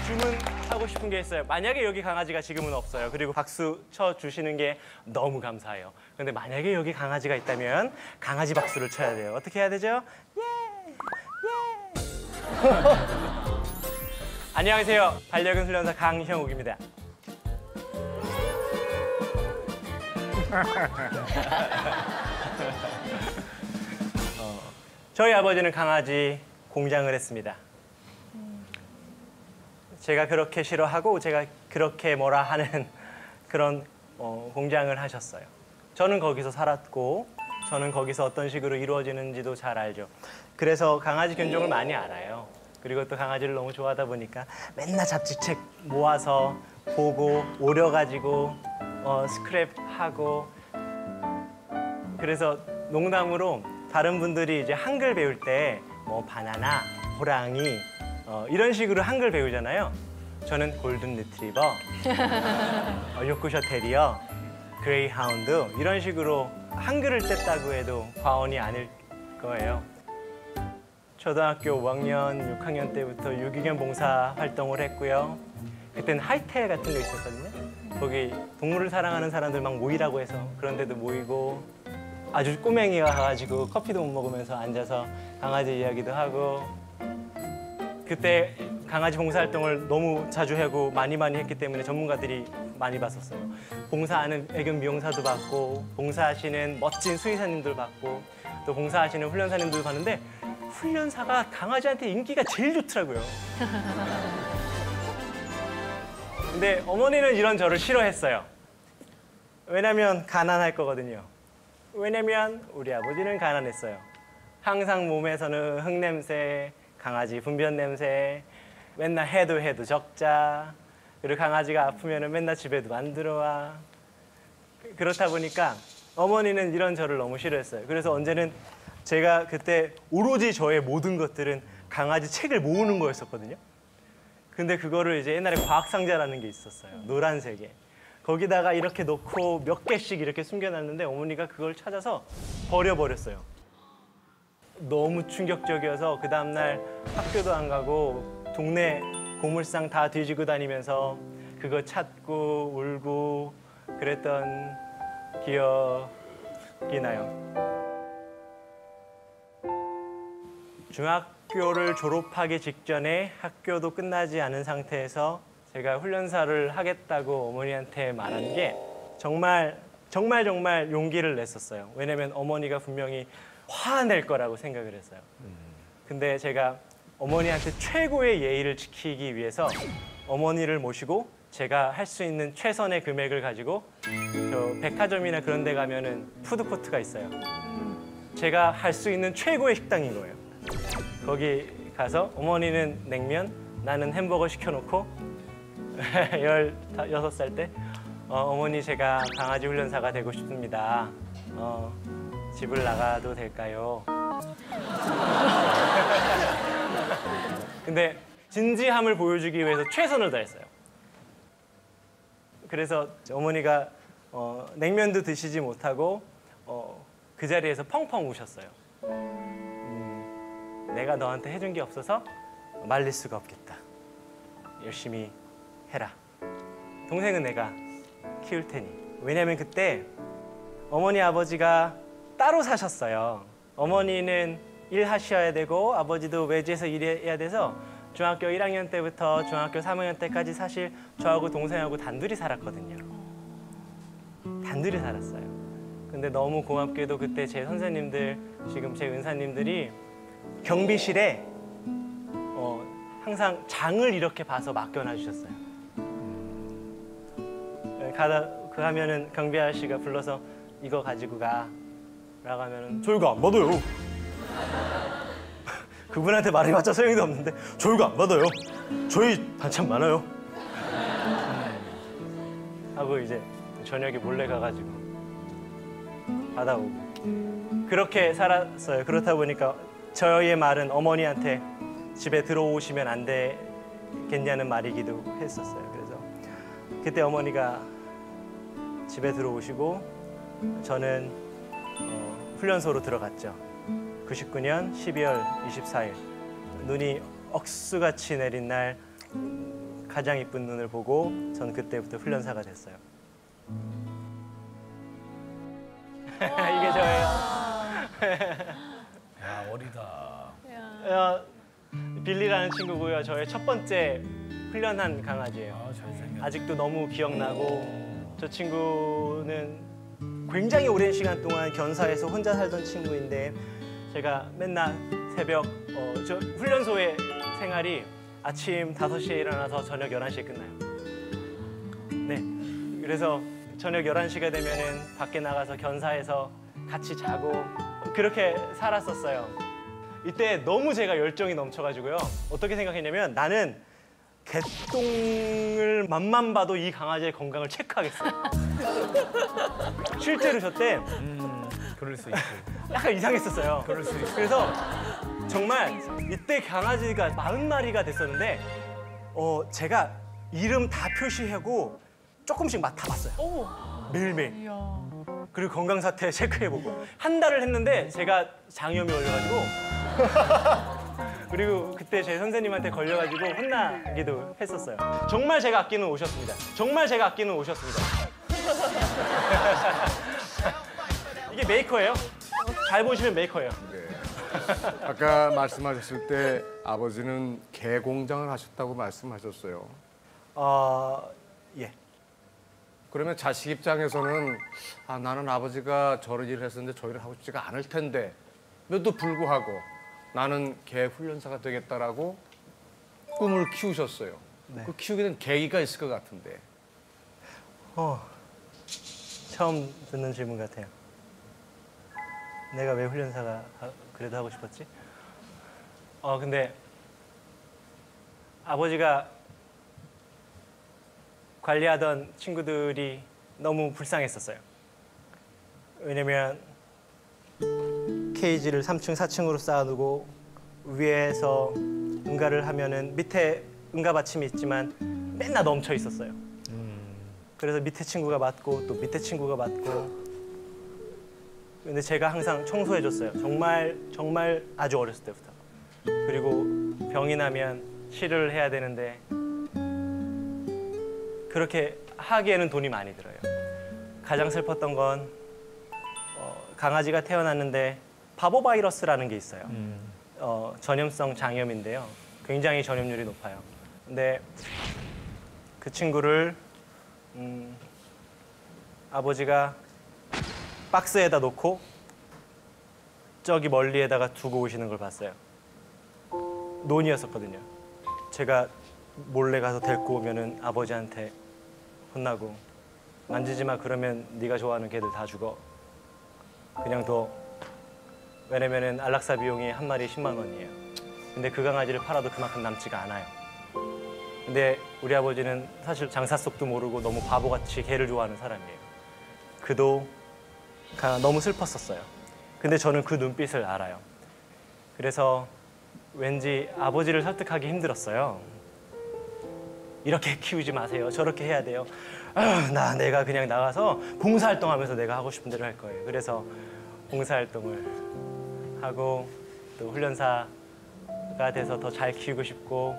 주문하고 싶은 게 있어요. 만약에 여기 강아지가 지금은 없어요. 그리고 박수 쳐주시는 게 너무 감사해요. 근데 만약에 여기 강아지가 있다면 강아지 박수를 쳐야 돼요. 어떻게 해야 되죠? 예! 예! 안녕하세요. 반려견 훈련사 강형욱입니다. 저희 아버지는 강아지 공장을 했습니다. 제가 그렇게 싫어하고 제가 그렇게 뭐라 하는 그런 공장을 하셨어요. 저는 거기서 살았고 저는 거기서 어떤 식으로 이루어지는지도 잘 알죠. 그래서 강아지 견종을 많이 알아요. 그리고 또 강아지를 너무 좋아하다 보니까 맨날 잡지책 모아서 보고 오려가지고 스크랩하고 그래서 농담으로 다른 분들이 이제 한글 배울 때 뭐 바나나, 호랑이 이런 식으로 한글 배우잖아요. 저는 골든 리트리버, 요크셔 테리어, 그레이하운드 이런 식으로 한글을 뗐다고 해도 과언이 아닐 거예요. 초등학교 5학년, 6학년 때부터 유기견 봉사 활동을 했고요. 그때는 하이텔 같은 거 있었거든요. 거기 동물을 사랑하는 사람들 막 모이라고 해서 그런 데도 모이고 아주 꼬맹이가 가가지고 커피도 못 먹으면서 앉아서 강아지 이야기도 하고 그때 강아지 봉사활동을 너무 자주 하고 많이 했기 때문에 전문가들이 많이 봤었어요. 봉사하는 애견 미용사도 봤고 봉사하시는 멋진 수의사님들 봤고 또 봉사하시는 훈련사님들 봤는데 훈련사가 강아지한테 인기가 제일 좋더라고요. 근데 어머니는 이런 저를 싫어했어요. 왜냐면 가난할 거거든요. 왜냐면 우리 아버지는 가난했어요. 항상 몸에서는 흙냄새, 강아지 분변 냄새, 맨날 해도 적자, 그리고 강아지가 아프면 맨날 집에도 안 들어와. 그렇다 보니까 어머니는 이런 저를 너무 싫어했어요. 그래서 언제는 제가 그때 오로지 저의 모든 것들은 강아지 책을 모으는 거였었거든요. 근데 그거를 이제 옛날에 과학상자라는 게 있었어요. 노란색에. 거기다가 이렇게 넣고 몇 개씩 이렇게 숨겨놨는데 어머니가 그걸 찾아서 버려버렸어요. 너무 충격적이어서 그 다음날 학교도 안 가고 동네 고물상 다 뒤지고 다니면서 그거 찾고 울고 그랬던 기억이 나요. 중학교를 졸업하기 직전에 학교도 끝나지 않은 상태에서 제가 훈련사를 하겠다고 어머니한테 말한 게 정말 용기를 냈었어요. 왜냐면 어머니가 분명히 화낼 거라고 생각을 했어요. 근데 제가 어머니한테 최고의 예의를 지키기 위해서 어머니를 모시고 제가 할 수 있는 최선의 금액을 가지고 저 백화점이나 그런 데 가면은 푸드코트가 있어요. 제가 할 수 있는 최고의 식당인 거예요. 거기 가서 어머니는 냉면, 나는 햄버거 시켜놓고 16살 때 어머니 제가 강아지 훈련사가 되고 싶습니다. 집을 나가도 될까요? 근데 진지함을 보여주기 위해서 최선을 다했어요. 그래서 어머니가 냉면도 드시지 못하고 그 자리에서 펑펑 우셨어요. 내가 너한테 해준 게 없어서 말릴 수가 없겠다. 열심히 해라. 동생은 내가 키울 테니. 왜냐면 그때 어머니 아버지가 따로 사셨어요. 어머니는 일하셔야 되고 아버지도 외지에서 일해야 돼서 중학교 1학년 때부터 중학교 3학년 때까지 사실 저하고 동생하고 단둘이 살았거든요. 단둘이 살았어요. 근데 너무 고맙게도 그때 제 선생님들, 지금 제 은사님들이 경비실에 항상 장을 이렇게 봐서 맡겨놔 주셨어요. 가면은 경비 아저씨가 불러서 이거 가지고 가 라고 하면은 저희가 안 받아요. 그분한테 말해봤자 소용도 없는데 저희가 안 받아요. 저희 반찬 많아요. 하고 이제 저녁에 몰래 가가지고 받아오고 그렇게 살았어요. 그렇다 보니까 저의 말은 어머니한테 집에 들어오시면 안 되겠냐는 말이기도 했었어요. 그래서 그때 어머니가 집에 들어오시고 저는 훈련소로 들어갔죠. 99년 12월 24일 눈이 억수같이 내린 날 가장 이쁜 눈을 보고 전 그때부터 훈련사가 됐어요. 이게 저예요. 야, 어리다. 빌리라는 친구고요. 저의 첫 번째 훈련한 강아지예요. 아, 잘생겼네. 아직도 너무 기억나고 저 친구는 굉장히 오랜 시간 동안 견사에서 혼자 살던 친구인데 제가 맨날 새벽 저 훈련소의 생활이 아침 5시에 일어나서 저녁 11시에 끝나요. 네. 그래서 저녁 11시가 되면은 밖에 나가서 견사에서 같이 자고 그렇게 살았었어요. 이때 너무 제가 열정이 넘쳐가지고요. 어떻게 생각했냐면 나는 개똥을 맛만 봐도 이 강아지의 건강을 체크하겠어요. 실제로 저 때 그럴 수 있고. 약간 이상했었어요. 그럴 수 있고. 그래서 정말 이때 강아지가 40마리가 됐었는데 제가 이름 다 표시하고 조금씩 맡아봤어요. 매일매일. 그리고 건강 사태 체크해보고 한 달을 했는데 제가 장염이 걸려가지고 그리고 그때 제 선생님한테 걸려가지고 혼나기도 했었어요. 정말 제가 아끼는 옷이었습니다. 정말 제가 아끼는 옷이었습니다. 이게 메이커예요. 잘 보시면 메이커예요. 네. 아까 말씀하셨을 때 아버지는 개 공장을 하셨다고 말씀하셨어요. 예. 그러면 자식 입장에서는 나는 아버지가 저런 일을 했었는데 저 일을 하고 싶지가 않을 텐데 또 불구하고 나는 개 훈련사가 되겠다라고 꿈을 키우셨어요. 네. 그 키우게 된 계기가 있을 것 같은데. 처음 듣는 질문 같아요. 내가 왜 훈련사가 그래도 하고 싶었지? 근데 아버지가 관리하던 친구들이 너무 불쌍했었어요. 왜냐면 케이지를 3층, 4층으로 쌓아두고 위에서 응가를 하면은 밑에 응가 받침이 있지만 맨날 넘쳐 있었어요. 그래서 밑에 친구가 맡고 또 밑에 친구가 맡고 근데 제가 항상 청소해줬어요. 정말 아주 어렸을 때부터. 그리고 병이 나면 치료를 해야 되는데 그렇게 하기에는 돈이 많이 들어요. 가장 슬펐던 건 강아지가 태어났는데 바보 바이러스라는 게 있어요. 전염성 장염인데요. 굉장히 전염률이 높아요. 근데 그 친구를 아버지가 박스에다 놓고 저기 멀리에다가 두고 오시는 걸 봤어요. 논이었었거든요. 제가 몰래 가서 데리고 오면은 아버지한테 혼나고 만지지 마 그러면 네가 좋아하는 개들 다 죽어. 그냥 둬. 왜냐면은 안락사 비용이 한 마리 10만 원이에요. 근데 그 강아지를 팔아도 그만큼 남지가 않아요. 근데 우리 아버지는 사실 장사 속도 모르고 너무 바보같이 개를 좋아하는 사람이에요. 그도 너무 슬펐었어요. 근데 저는 그 눈빛을 알아요. 그래서 왠지 아버지를 설득하기 힘들었어요. 이렇게 키우지 마세요. 저렇게 해야 돼요. 내가 그냥 나가서 봉사활동하면서 내가 하고 싶은 대로 할 거예요. 그래서 봉사활동을 하고 또 훈련사가 돼서 더 잘 키우고 싶고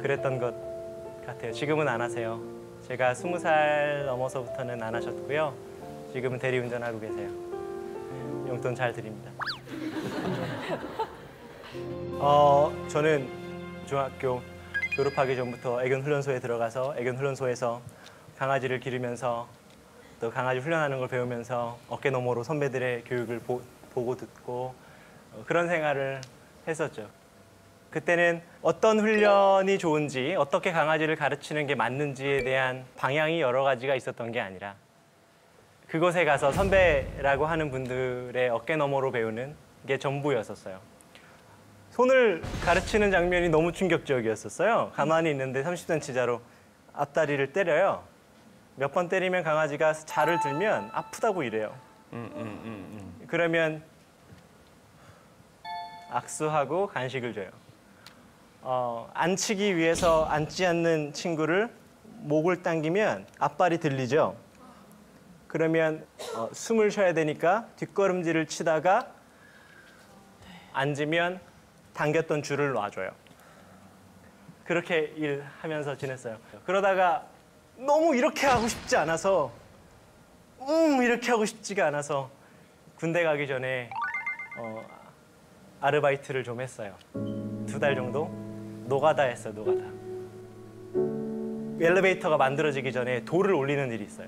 그랬던 것 같아요. 지금은 안 하세요. 제가 20살 넘어서부터는 안 하셨고요. 지금은 대리운전하고 계세요. 용돈 잘 드립니다. 저는 중학교 졸업하기 전부터 애견훈련소에 들어가서 애견훈련소에서 강아지를 기르면서 또 강아지 훈련하는 걸 배우면서 어깨 너머로 선배들의 교육을 보고 듣고 그런 생활을 했었죠. 그때는 어떤 훈련이 좋은지 어떻게 강아지를 가르치는 게 맞는지에 대한 방향이 여러 가지가 있었던 게 아니라 그곳에 가서 선배라고 하는 분들의 어깨 너머로 배우는 게 전부였었어요. 손을 가르치는 장면이 너무 충격적이었었어요. 가만히 있는데 30cm자로 앞다리를 때려요. 몇 번 때리면 강아지가 자를 들면 아프다고 이래요. 그러면 악수하고 간식을 줘요. 앉히기 위해서 앉지 않는 친구를 목을 당기면 앞발이 들리죠. 그러면 숨을 쉬어야 되니까 뒷걸음질을 치다가 앉으면 당겼던 줄을 놔줘요. 그렇게 일하면서 지냈어요. 그러다가 너무 이렇게 하고 싶지 않아서 이렇게 하고 싶지가 않아서 군대 가기 전에 아르바이트를 좀 했어요. 2달 정도 노가다 했어요. 노가다. 엘리베이터가 만들어지기 전에 돌을 올리는 일이 있어요.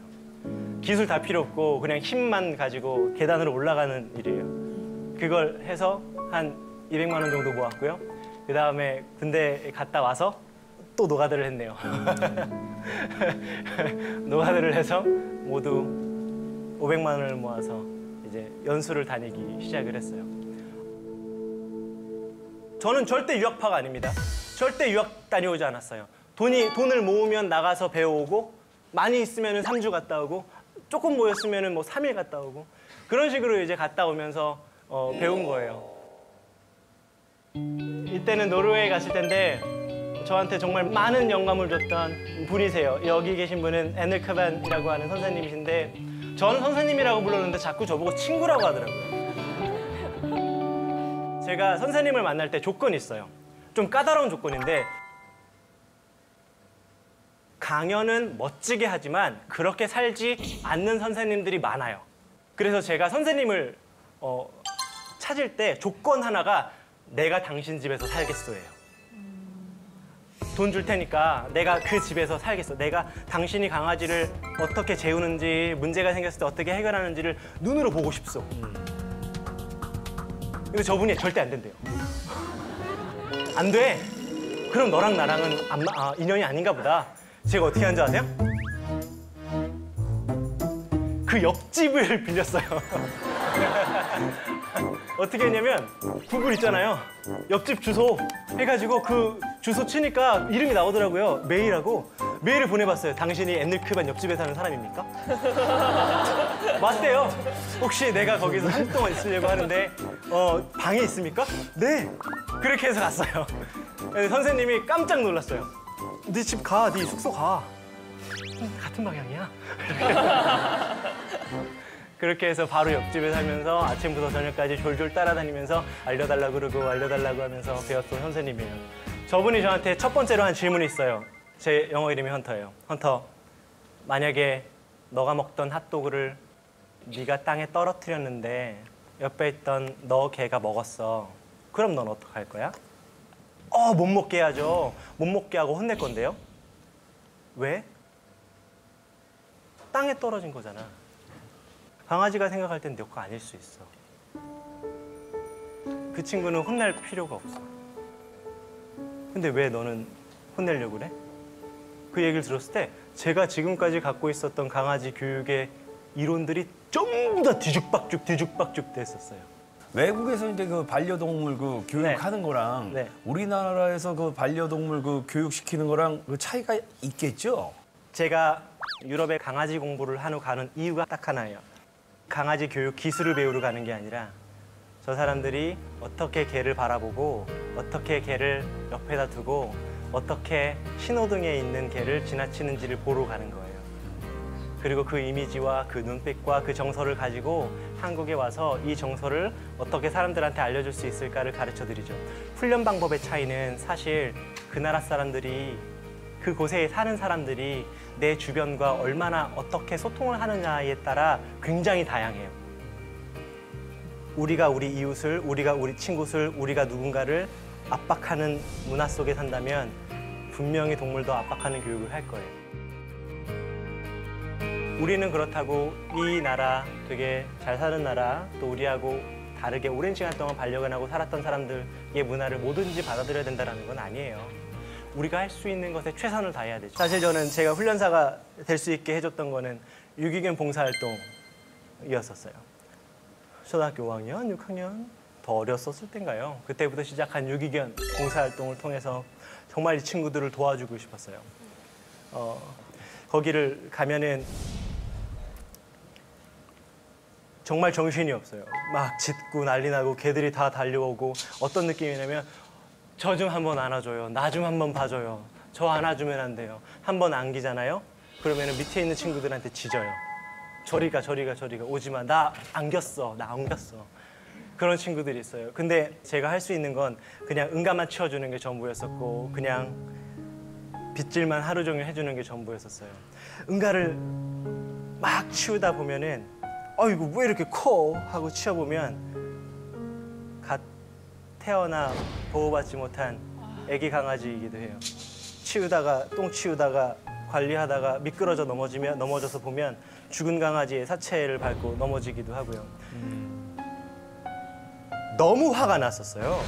기술 다 필요 없고 그냥 힘만 가지고 계단으로 올라가는 일이에요. 그걸 해서 한 200만 원 정도 모았고요. 그 다음에 군대에 갔다 와서 또 노가다를 했네요. 노가다를 해서 모두 500만 원을 모아서 이제 연수를 다니기 시작을 했어요. 저는 절대 유학파가 아닙니다. 절대 유학 다녀오지 않았어요. 돈을 모으면 나가서 배워오고 많이 있으면 3주 갔다 오고 조금 모였으면 뭐 3일 갔다 오고 그런 식으로 이제 갔다 오면서 배운 거예요. 이때는 노르웨이 갔을 텐데 저한테 정말 많은 영감을 줬던 분이세요. 여기 계신 분은 애늘크반이라고 하는 선생님이신데 저는 선생님이라고 불렀는데 자꾸 저보고 친구라고 하더라고요. 제가 선생님을 만날 때 조건이 있어요. 좀 까다로운 조건인데 강연은 멋지게 하지만 그렇게 살지 않는 선생님들이 많아요. 그래서 제가 선생님을 찾을 때 조건 하나가 내가 당신 집에서 살겠어예요. 돈 줄 테니까 내가 그 집에서 살겠어. 내가 당신이 강아지를 어떻게 재우는지 문제가 생겼을 때 어떻게 해결하는지를 눈으로 보고 싶소. 근데 저분이 절대 안 된대요. 안 돼. 그럼 너랑 나랑은 인연이 아닌가 보다. 제가 어떻게 한 줄 아세요? 그 옆집을 빌렸어요. 어떻게 했냐면 구글 있잖아요. 옆집 주소 해가지고 그 주소 치니까 이름이 나오더라고요. 메일하고 메일을 보내봤어요. 당신이 애늘크반 옆집에 사는 사람입니까? 맞대요. 혹시 내가 거기서 한 주 동안 있으려고 하는데 방에 있습니까? 네. 그렇게 해서 갔어요. 선생님이 깜짝 놀랐어요. 네 집 가, 네 숙소 가. 같은 방향이야. 그렇게 해서 바로 옆집에 살면서 아침부터 저녁까지 졸졸 따라다니면서 알려달라고 그러고 알려달라고 하면서 배웠던 선생님이에요. 저분이 저한테 첫 번째로 한 질문이 있어요. 제 영어 이름이 헌터예요. 헌터, 만약에 너가 먹던 핫도그를 네가 땅에 떨어뜨렸는데 옆에 있던 너 개가 먹었어. 그럼 넌 어떡할 거야? 못 먹게 해야죠. 못 먹게 하고 혼낼 건데요. 왜? 땅에 떨어진 거잖아. 강아지가 생각할 땐 내 거 아닐 수 있어. 그 친구는 혼낼 필요가 없어. 근데 왜 너는 혼내려고 그래? 그 얘기를 들었을 때 제가 지금까지 갖고 있었던 강아지 교육의 이론들이 전부 다 뒤죽박죽 됐었어요. 외국에서 이제 그 반려동물 그 교육하는 거랑 네. 우리나라에서 그 반려동물 그 교육시키는 거랑 그 차이가 있겠죠? 제가 유럽에 강아지 공부를 하러 가는 이유가 딱 하나예요. 강아지 교육 기술을 배우러 가는 게 아니라 저 사람들이 어떻게 개를 바라보고 어떻게 개를 옆에다 두고 어떻게 신호등에 있는 개를 지나치는지를 보러 가는 거예요. 그리고 그 이미지와 그 눈빛과 그 정서를 가지고 한국에 와서 이 정서를 어떻게 사람들한테 알려줄 수 있을까를 가르쳐 드리죠. 훈련 방법의 차이는 사실 그 나라 사람들이 그곳에 사는 사람들이 내 주변과 얼마나 어떻게 소통을 하느냐에 따라 굉장히 다양해요. 우리가 우리 이웃을, 우리가 우리 친구를, 우리가 누군가를 압박하는 문화 속에 산다면 분명히 동물도 압박하는 교육을 할 거예요. 우리는 그렇다고 이 나라 되게 잘 사는 나라 또 우리하고 다르게 오랜 시간 동안 반려견하고 살았던 사람들의 문화를 뭐든지 받아들여야 된다는 건 아니에요. 우리가 할 수 있는 것에 최선을 다해야 되죠. 사실 저는 제가 훈련사가 될 수 있게 해줬던 거는 유기견 봉사활동이었었어요. 초등학교 5학년, 6학년 더 어렸었을 땐가요. 그때부터 시작한 유기견 봉사활동을 통해서 정말 이 친구들을 도와주고 싶었어요. 거기를 가면은 정말 정신이 없어요. 막 짖고 난리 나고 개들이 다 달려오고 어떤 느낌이냐면 저 좀 한번 안아줘요. 나 좀 한번 봐줘요. 저 안아주면 안 돼요. 한번 안기잖아요. 그러면 밑에 있는 친구들한테 짖어요. 저리 가 오지 마. 나 안겼어. 그런 친구들이 있어요. 근데 제가 할 수 있는 건 그냥 응가만 치워주는 게 전부였었고 그냥 빗질만 하루 종일 해주는 게 전부였었어요. 응가를 막 치우다 보면은 이거 왜 이렇게 커? 하고 치워보면 갓 태어나 보호받지 못한 애기 강아지이기도 해요. 똥 치우다가 관리하다가 미끄러져 넘어져서 보면 죽은 강아지의 사체를 밟고 넘어지기도 하고요. 너무 화가 났었어요.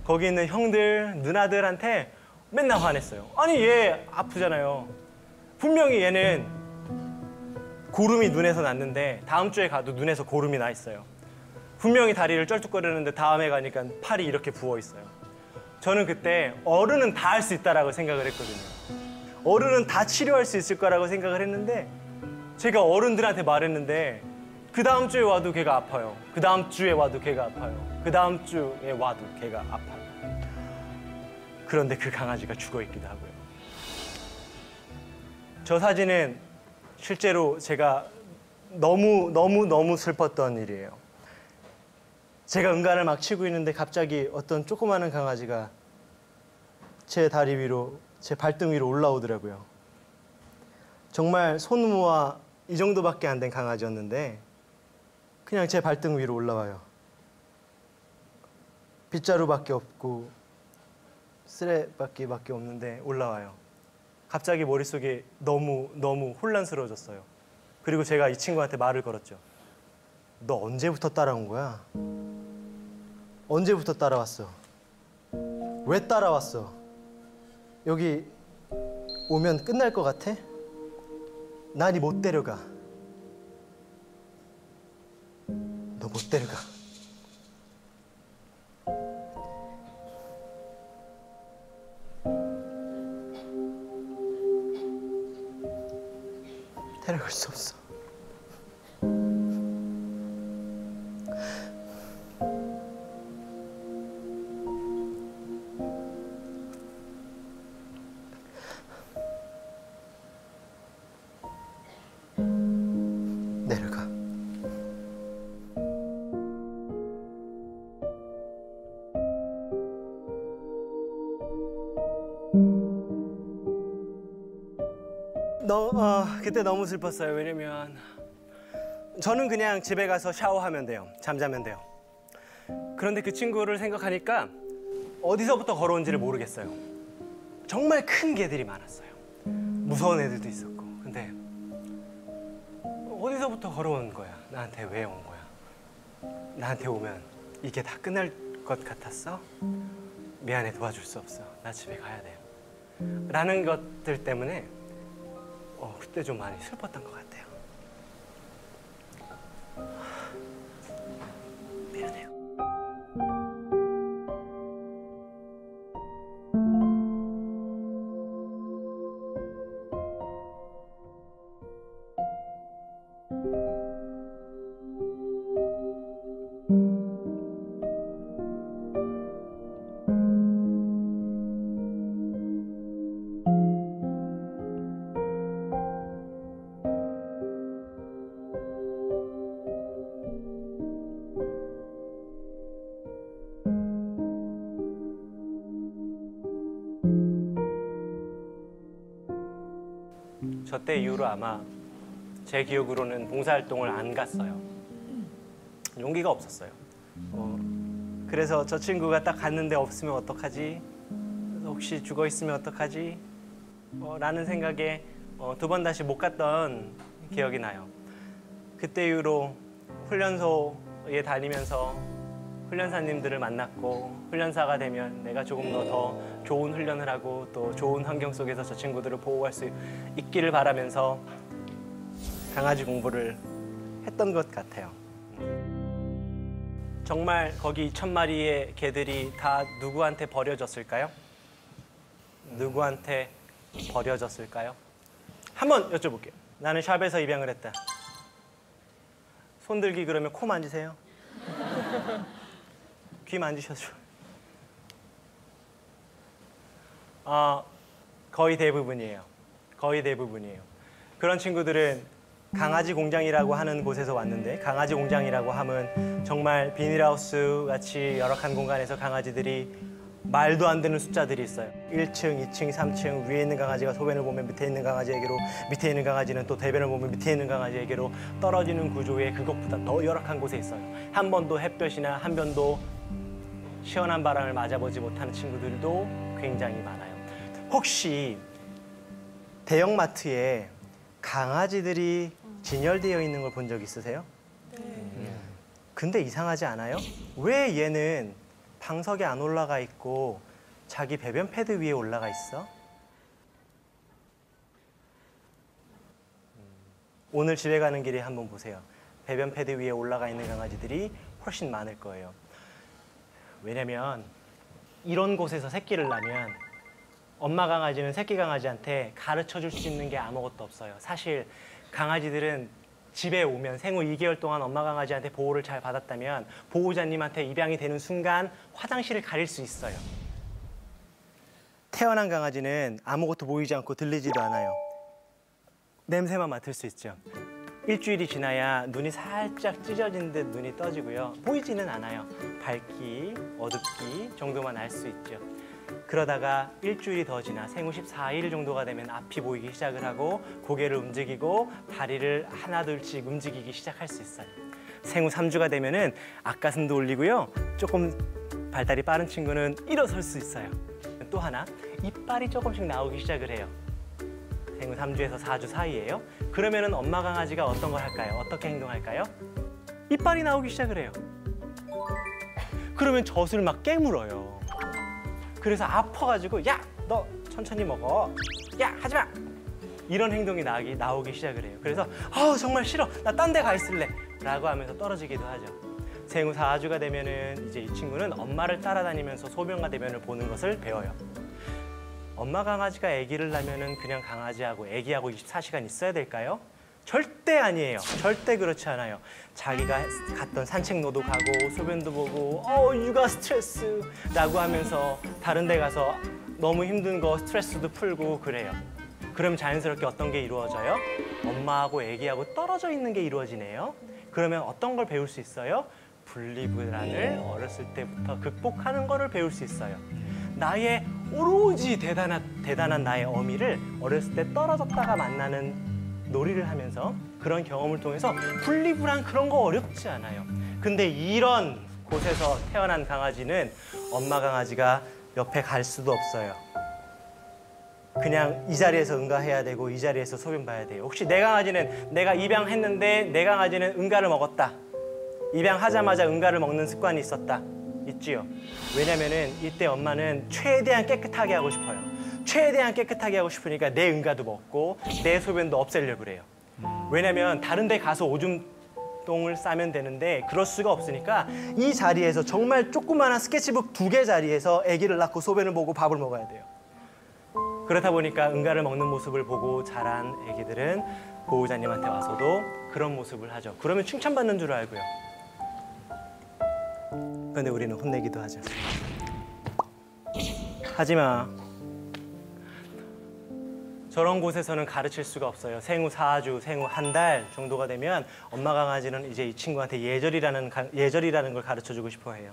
거기 있는 형들, 누나들한테 맨날 화냈어요. 아니 얘 아프잖아요. 분명히 얘는 고름이 눈에서 났는데 다음 주에 가도 눈에서 고름이 나 있어요. 분명히 다리를 쩔뚝거리는데 다음에 가니까 팔이 이렇게 부어 있어요. 저는 그때 어른은 다 할 수 있다라고 생각을 했거든요. 어른은 다 치료할 수 있을 거라고 생각을 했는데 제가 어른들한테 말했는데 그 다음 주에 와도 걔가 아파요. 그 다음 주에 와도 걔가 아파요. 그 다음 주에 와도 걔가 아파요. 그런데 그 강아지가 죽어 있기도 하고요. 저 사진은 실제로 제가 너무 슬펐던 일이에요. 제가 응가를 막 치고 있는데 갑자기 어떤 조그마한 강아지가 제 다리 위로, 제 발등 위로 올라오더라고요. 정말 손모아 이 정도밖에 안 된 강아지였는데 그냥 제 발등 위로 올라와요. 빗자루밖에 없고 쓰레받기밖에 없는데 올라와요. 갑자기 머릿속이 너무 혼란스러워졌어요. 그리고 제가 이 친구한테 말을 걸었죠. 너 언제부터 따라온 거야? 언제부터 따라왔어? 왜 따라왔어? 여기 오면 끝날 것 같아? 난이 못 데려가. 너 못 데려가. 데려갈 수 없어. 내려가. 그때 너무 슬펐어요. 왜냐면 저는 그냥 집에 가서 샤워하면 돼요. 잠자면 돼요. 그런데 그 친구를 생각하니까 어디서부터 걸어온지를 모르겠어요. 정말 큰 개들이 많았어요. 무서운 애들도 있었고. 근데 어디서부터 걸어온 거야? 나한테 왜 온 거야? 나한테 오면 이게 다 끝날 것 같았어? 미안해, 도와줄 수 없어. 나 집에 가야 돼. 라는 것들 때문에 그때 좀 많이 슬펐던 것 같아요. 미안해요. 저 때 이후로 아마 제 기억으로는 봉사활동을 안 갔어요. 용기가 없었어요. 그래서 저 친구가 딱 갔는데 없으면 어떡하지? 혹시 죽어 있으면 어떡하지? 라는 생각에 두 번 다시 못 갔던 기억이 나요. 그때 이후로 훈련소에 다니면서 훈련사님들을 만났고 훈련사가 되면 내가 조금 더 좋은 훈련을 하고 또 좋은 환경 속에서 저 친구들을 보호할 수 있기를 바라면서 강아지 공부를 했던 것 같아요. 정말 거기 1000마리의 개들이 다 누구한테 버려졌을까요? 누구한테 버려졌을까요? 한번 여쭤볼게요. 나는 샵에서 입양을 했다. 손들기 그러면 코 만지세요? 귀 만지셔줘. 거의 대부분이에요. 거의 대부분이에요. 그런 친구들은 강아지 공장이라고 하는 곳에서 왔는데 강아지 공장이라고 하면 정말 비닐하우스 같이 열악한 공간에서 강아지들이 말도 안 되는 숫자들이 있어요. 1층, 2층, 3층 위에 있는 강아지가 소변을 보면 밑에 있는 강아지에게로, 밑에 있는 강아지는 또 대변을 보면 밑에 있는 강아지에게로 떨어지는 구조에 그것보다 더 열악한 곳에 있어요. 한 번도 햇볕이나 한 번도 시원한 바람을 맞아보지 못하는 친구들도 굉장히 많아요. 혹시 대형마트에 강아지들이 진열되어 있는 걸 본 적 있으세요? 근데 이상하지 않아요? 왜 얘는 방석에 안 올라가 있고 자기 배변 패드 위에 올라가 있어? 오늘 집에 가는 길에 한번 보세요. 배변 패드 위에 올라가 있는 강아지들이 훨씬 많을 거예요. 왜냐면 이런 곳에서 새끼를 낳으면 엄마 강아지는 새끼 강아지한테 가르쳐 줄 수 있는 게 아무것도 없어요. 사실 강아지들은 집에 오면 생후 2개월 동안 엄마 강아지한테 보호를 잘 받았다면 보호자님한테 입양이 되는 순간 화장실을 가릴 수 있어요. 태어난 강아지는 아무것도 보이지 않고 들리지도 않아요. 냄새만 맡을 수 있죠. 일주일이 지나야 눈이 살짝 찢어진 듯 눈이 떠지고요. 보이지는 않아요. 밝기, 어둡기 정도만 알 수 있죠. 그러다가 일주일이 더 지나 생후 14일 정도가 되면 앞이 보이기 시작을 하고 고개를 움직이고 다리를 하나둘씩 움직이기 시작할 수 있어요. 생후 3주가 되면은 앞가슴도 올리고요. 조금 발달이 빠른 친구는 일어설 수 있어요. 또 하나, 이빨이 조금씩 나오기 시작을 해요. 생후 3주에서 4주 사이예요. 그러면은 엄마 강아지가 어떤 걸 할까요? 어떻게 행동할까요? 이빨이 나오기 시작을 해요. 그러면 젖을 막 깨물어요. 그래서 아파가지고 야, 너 천천히 먹어. 야, 하지 마. 이런 행동이 나오기 시작을 해요. 그래서 정말 싫어. 나 딴 데 가 있을래. 라고 하면서 떨어지기도 하죠. 생후 4주가 되면은 이제 이 친구는 엄마를 따라다니면서 소변과 대변을 보는 것을 배워요. 엄마 강아지가 아기를 낳으면은 그냥 강아지하고 아기하고 24시간 있어야 될까요? 절대 아니에요. 절대 그렇지 않아요. 자기가 갔던 산책로도 가고 소변도 보고 육아 스트레스라고 하면서 다른 데 가서 너무 힘든 거 스트레스도 풀고 그래요. 그럼 자연스럽게 어떤 게 이루어져요? 엄마하고 아기하고 떨어져 있는 게 이루어지네요. 그러면 어떤 걸 배울 수 있어요? 분리불안을 어렸을 때부터 극복하는 거를 배울 수 있어요. 나의 오로지 대단한 나의 어미를 어렸을 때 떨어졌다가 만나는 놀이를 하면서 그런 경험을 통해서 분리불안 그런 거 어렵지 않아요. 근데 이런 곳에서 태어난 강아지는 엄마 강아지가 옆에 갈 수도 없어요. 그냥 이 자리에서 응가해야 되고 이 자리에서 소변 봐야 돼요. 혹시 내 강아지는 내가 입양했는데 내 강아지는 응가를 먹었다. 입양하자마자 응가를 먹는 습관이 있었다. 있지요. 왜냐면은 이때 엄마는 최대한 깨끗하게 하고 싶어요. 최대한 깨끗하게 하고 싶으니까 내 응가도 먹고 내 소변도 없애려고 그래요. 왜냐면 다른 데 가서 오줌똥을 싸면 되는데 그럴 수가 없으니까 이 자리에서 정말 조그마한 스케치북 2개 자리에서 아기를 낳고 소변을 보고 밥을 먹어야 돼요. 그렇다 보니까 응가를 먹는 모습을 보고 자란 아기들은 보호자님한테 와서도 그런 모습을 하죠. 그러면 칭찬받는 줄 알고요. 그런데 우리는 혼내기도 하죠. 하지마. 저런 곳에서는 가르칠 수가 없어요. 생후 4주, 생후 한 달 정도가 되면 엄마 강아지는 이제 이 친구한테 예절이라는 걸 가르쳐주고 싶어 해요.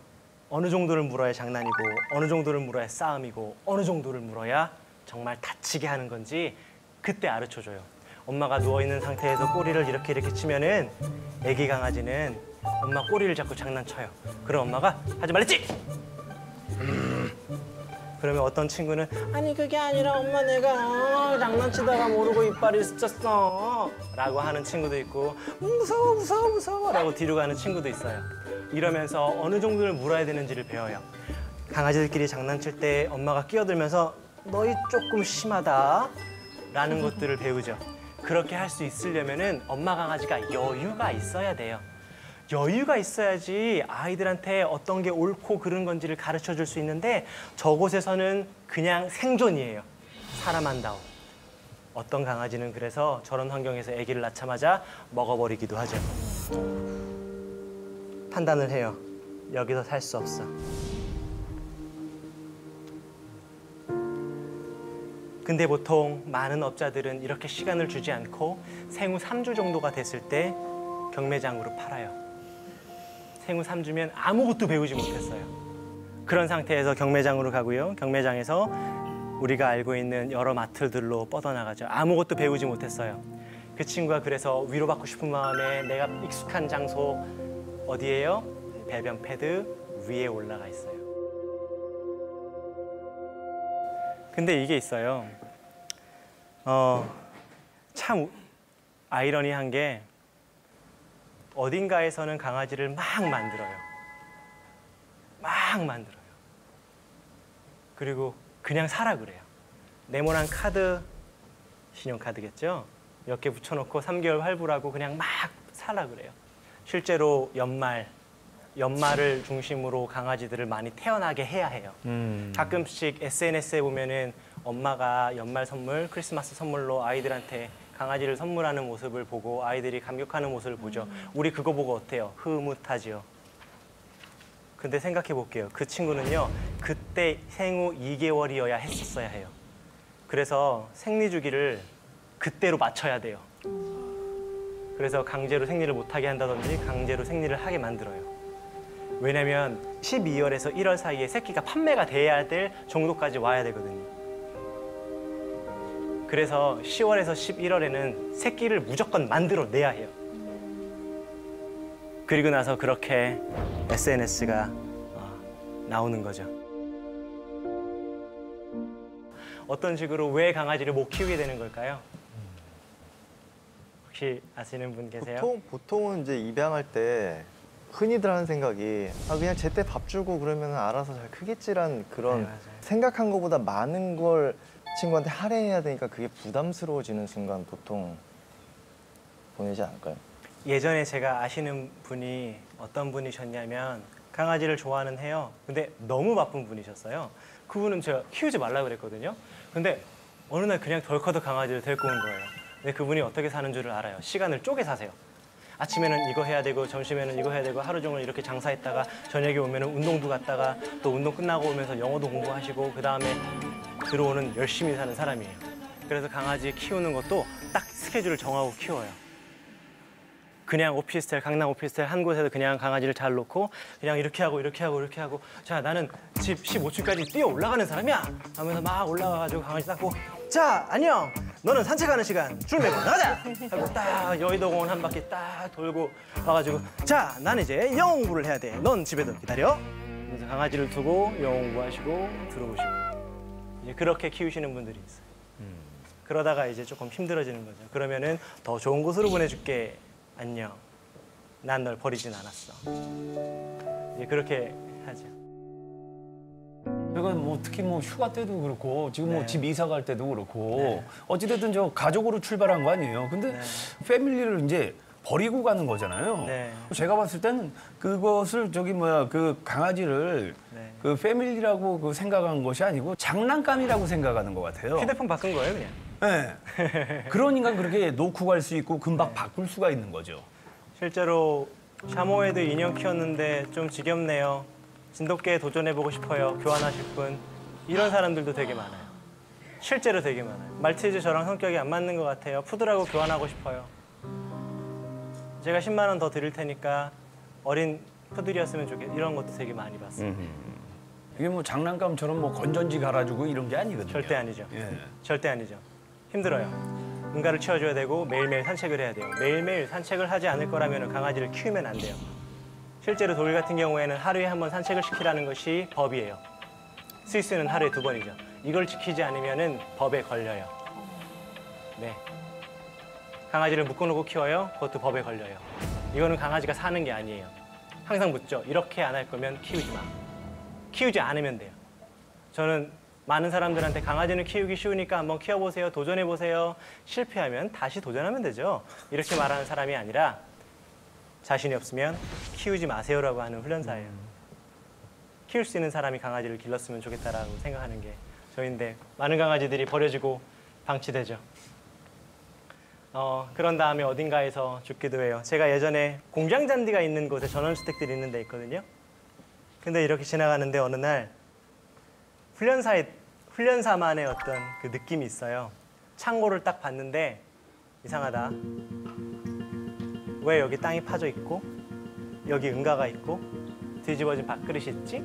어느 정도를 물어야 장난이고 어느 정도를 물어야 싸움이고 어느 정도를 물어야 정말 다치게 하는 건지 그때 가르쳐줘요. 엄마가 누워있는 상태에서 꼬리를 이렇게 치면은 애기 강아지는 엄마 꼬리를 잡고 장난쳐요. 그럼 엄마가 하지 말랬지? 그러면 어떤 친구는 아니 그게 아니라 엄마 내가 장난치다가 모르고 이빨이 스쳤어 라고 하는 친구도 있고 무서워 라고 뒤로 가는 친구도 있어요. 이러면서 어느 정도를 물어야 되는지를 배워요. 강아지들끼리 장난칠 때 엄마가 끼어들면서 너희 조금 심하다 라는 것들을 배우죠. 그렇게 할 수 있으려면은 엄마 강아지가 여유가 있어야 돼요. 여유가 있어야지 아이들한테 어떤 게 옳고 그른 건지를 가르쳐 줄 수 있는데 저곳에서는 그냥 생존이에요. 사람 한다고. 어떤 강아지는 그래서 저런 환경에서 아기를 낳자마자 먹어버리기도 하죠. 판단을 해요. 여기서 살 수 없어. 근데 보통 많은 업자들은 이렇게 시간을 주지 않고 생후 3주 정도가 됐을 때 경매장으로 팔아요. 생후 3주면 아무것도 배우지 못했어요. 그런 상태에서 경매장으로 가고요. 경매장에서 우리가 알고 있는 여러 마트들로 뻗어나가죠. 아무것도 배우지 못했어요. 그 친구가 그래서 위로받고 싶은 마음에 내가 익숙한 장소 어디예요? 배변 패드 위에 올라가 있어요. 근데 이게 있어요. 참 아이러니한 게 어딘가에서는 강아지를 막 만들어요. 막 만들어요. 그리고 그냥 사라 그래요. 네모난 카드, 신용카드겠죠? 몇 개 붙여놓고 3개월 할부라고 그냥 막 사라 그래요. 실제로 연말을 중심으로 강아지들을 많이 태어나게 해야 해요. 가끔씩 SNS에 보면은 엄마가 연말 선물, 크리스마스 선물로 아이들한테 강아지를 선물하는 모습을 보고 아이들이 감격하는 모습을 보죠. 우리 그거 보고 어때요? 흐뭇하지요. 근데 생각해 볼게요. 그 친구는요, 그때 생후 2개월이어야 했었어야 해요. 그래서 생리 주기를 그때로 맞춰야 돼요. 그래서 강제로 생리를 못하게 한다든지 강제로 생리를 하게 만들어요. 왜냐면 12월에서 1월 사이에 새끼가 판매가 돼야 될 정도까지 와야 되거든요. 그래서 10월에서 11월에는 새끼를 무조건 만들어내야 해요. 그리고 나서 그렇게 SNS가 나오는 거죠. 어떤 식으로 왜 강아지를 못 키우게 되는 걸까요? 혹시 아시는 분 계세요? 보통은 이제 입양할 때 흔히들 하는 생각이 그냥 제때 밥 주고 그러면 알아서 잘 크겠지란 그런 네, 맞아요. 생각한 것보다 많은 걸 친구한테 할애해야 되니까 그게 부담스러워지는 순간 보통 보내지 않을까요? 예전에 제가 아시는 분이 어떤 분이셨냐면 강아지를 좋아는 해요. 근데 너무 바쁜 분이셨어요. 그분은 제가 키우지 말라 그랬거든요. 근데 어느 날 그냥 덜커덕 강아지를 데리고 온 거예요. 근데 그분이 어떻게 사는 줄을 알아요. 시간을 쪼개 사세요. 아침에는 이거 해야 되고 점심에는 이거 해야 되고 하루 종일 이렇게 장사했다가 저녁에 오면 운동도 갔다가 또 운동 끝나고 오면서 영어도 공부하시고 그다음에 들어오는 열심히 사는 사람이에요. 그래서 강아지 키우는 것도 딱 스케줄을 정하고 키워요. 그냥 오피스텔, 강남 오피스텔 한 곳에서 그냥 강아지를 잘 놓고 그냥 이렇게 하고 이렇게 하고 이렇게 하고 자 나는 집 15층까지 뛰어 올라가는 사람이야 하면서 막 올라가가지고 강아지 닦고 자 안녕 너는 산책하는 시간 줄 매고 나가자 하고 딱 여의도 공원 한 바퀴 딱 돌고 와가지고 자 나는 이제 영어 공부를 해야 돼넌 집에서 기다려 그래서 강아지를 두고 영어 공부하시고 들어오시고 이제 그렇게 키우시는 분들이 있어요. 그러다가 이제 조금 힘들어지는 거죠. 그러면은 더 좋은 곳으로 보내줄게. 안녕. 난 널 버리진 않았어. 이제 그렇게 하죠. 제가 뭐 특히 뭐 휴가 때도 그렇고 지금 뭐 네. 집 이사 갈 때도 그렇고 네. 어찌됐든 저 가족으로 출발한 거 아니에요. 근데 네. 패밀리를 이제 버리고 가는 거잖아요. 네. 제가 봤을 때는 그것을 그 강아지를 네. 그 패밀리라고 그 생각한 것이 아니고 장난감이라고 생각하는 것 같아요. 휴대폰 바꾼 거예요, 그냥. 네. 그러니까 그렇게 놓고 갈 수 있고 금방 바꿀 수가 있는 거죠. 실제로 샤모에도 인형 키웠는데 좀 지겹네요. 진돗개에 도전해보고 싶어요. 교환하실 분. 이런 사람들도 되게 많아요. 실제로 되게 많아요. 말티즈 저랑 성격이 안 맞는 것 같아요. 푸들하고 교환하고 싶어요. 제가 10만 원 더 드릴 테니까 어린 푸들이었으면 좋겠어요. 이런 것도 되게 많이 봤어요. 이게 뭐 장난감처럼 뭐 건전지 갈아주고 이런 게 아니거든요. 절대 아니죠. 예. 절대 아니죠. 힘들어요. 응가를 치워줘야 되고 매일매일 산책을 해야 돼요. 매일매일 산책을 하지 않을 거라면 강아지를 키우면 안 돼요. 실제로 독일 같은 경우에는 하루에 한 번 산책을 시키라는 것이 법이에요. 스위스는 하루에 2번이죠. 이걸 지키지 않으면 법에 걸려요. 네. 강아지를 묶어놓고 키워요. 그것도 법에 걸려요. 이거는 강아지가 사는 게 아니에요. 항상 묻죠. 이렇게 안 할 거면 키우지 마. 키우지 않으면 돼요. 저는 많은 사람들한테 강아지는 키우기 쉬우니까 한번 키워보세요. 도전해보세요. 실패하면 다시 도전하면 되죠. 이렇게 말하는 사람이 아니라 자신이 없으면 키우지 마세요라고 하는 훈련사예요. 키울 수 있는 사람이 강아지를 길렀으면 좋겠다라고 생각하는 게 저인데 많은 강아지들이 버려지고 방치되죠. 그런 다음에 어딘가에서 죽기도 해요. 제가 예전에 공장 잔디가 있는 곳에 전원주택들이 있는 데 있거든요. 근데 이렇게 지나가는데 어느 날 훈련사만의 어떤 그 느낌이 있어요. 창고를 딱 봤는데 이상하다. 왜 여기 땅이 파져 있고 여기 응가가 있고 뒤집어진 밥그릇이 있지?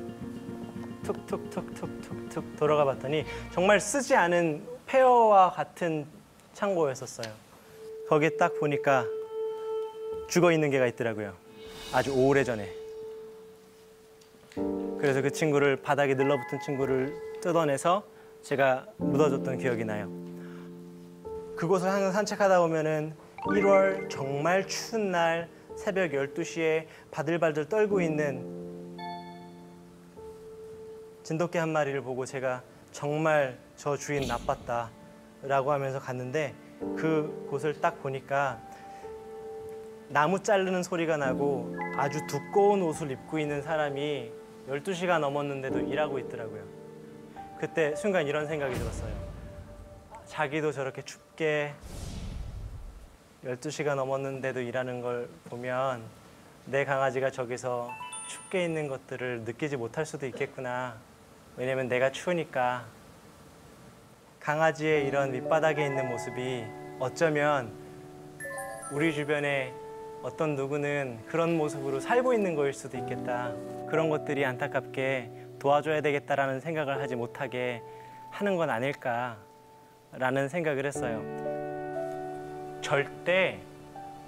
툭툭툭툭툭툭툭 돌아가 봤더니 정말 쓰지 않은 폐허와 같은 창고였었어요. 거기에 딱 보니까 죽어 있는 개가 있더라고요. 아주 오래전에. 그래서 그 친구를 바닥에 늘러붙은 친구를 뜯어내서 제가 묻어줬던 기억이 나요. 그곳을 항상 산책하다 보면은 1월 정말 추운 날 새벽 12시에 바들바들 떨고 있는 진돗개 한 마리를 보고 제가 정말 저 주인 나빴다 라고 하면서 갔는데 그곳을 딱 보니까 나무 자르는 소리가 나고 아주 두꺼운 옷을 입고 있는 사람이 12시가 넘었는데도 일하고 있더라고요. 그때 순간 이런 생각이 들었어요. 자기도 저렇게 춥게 12시가 넘었는데도 일하는 걸 보면 내 강아지가 저기서 춥게 있는 것들을 느끼지 못할 수도 있겠구나. 왜냐면 내가 추우니까. 강아지의 이런 밑바닥에 있는 모습이 어쩌면 우리 주변에 어떤 누구는 그런 모습으로 살고 있는 거일 수도 있겠다. 그런 것들이 안타깝게 도와줘야 되겠다라는 생각을 하지 못하게 하는 건 아닐까라는 생각을 했어요. 절대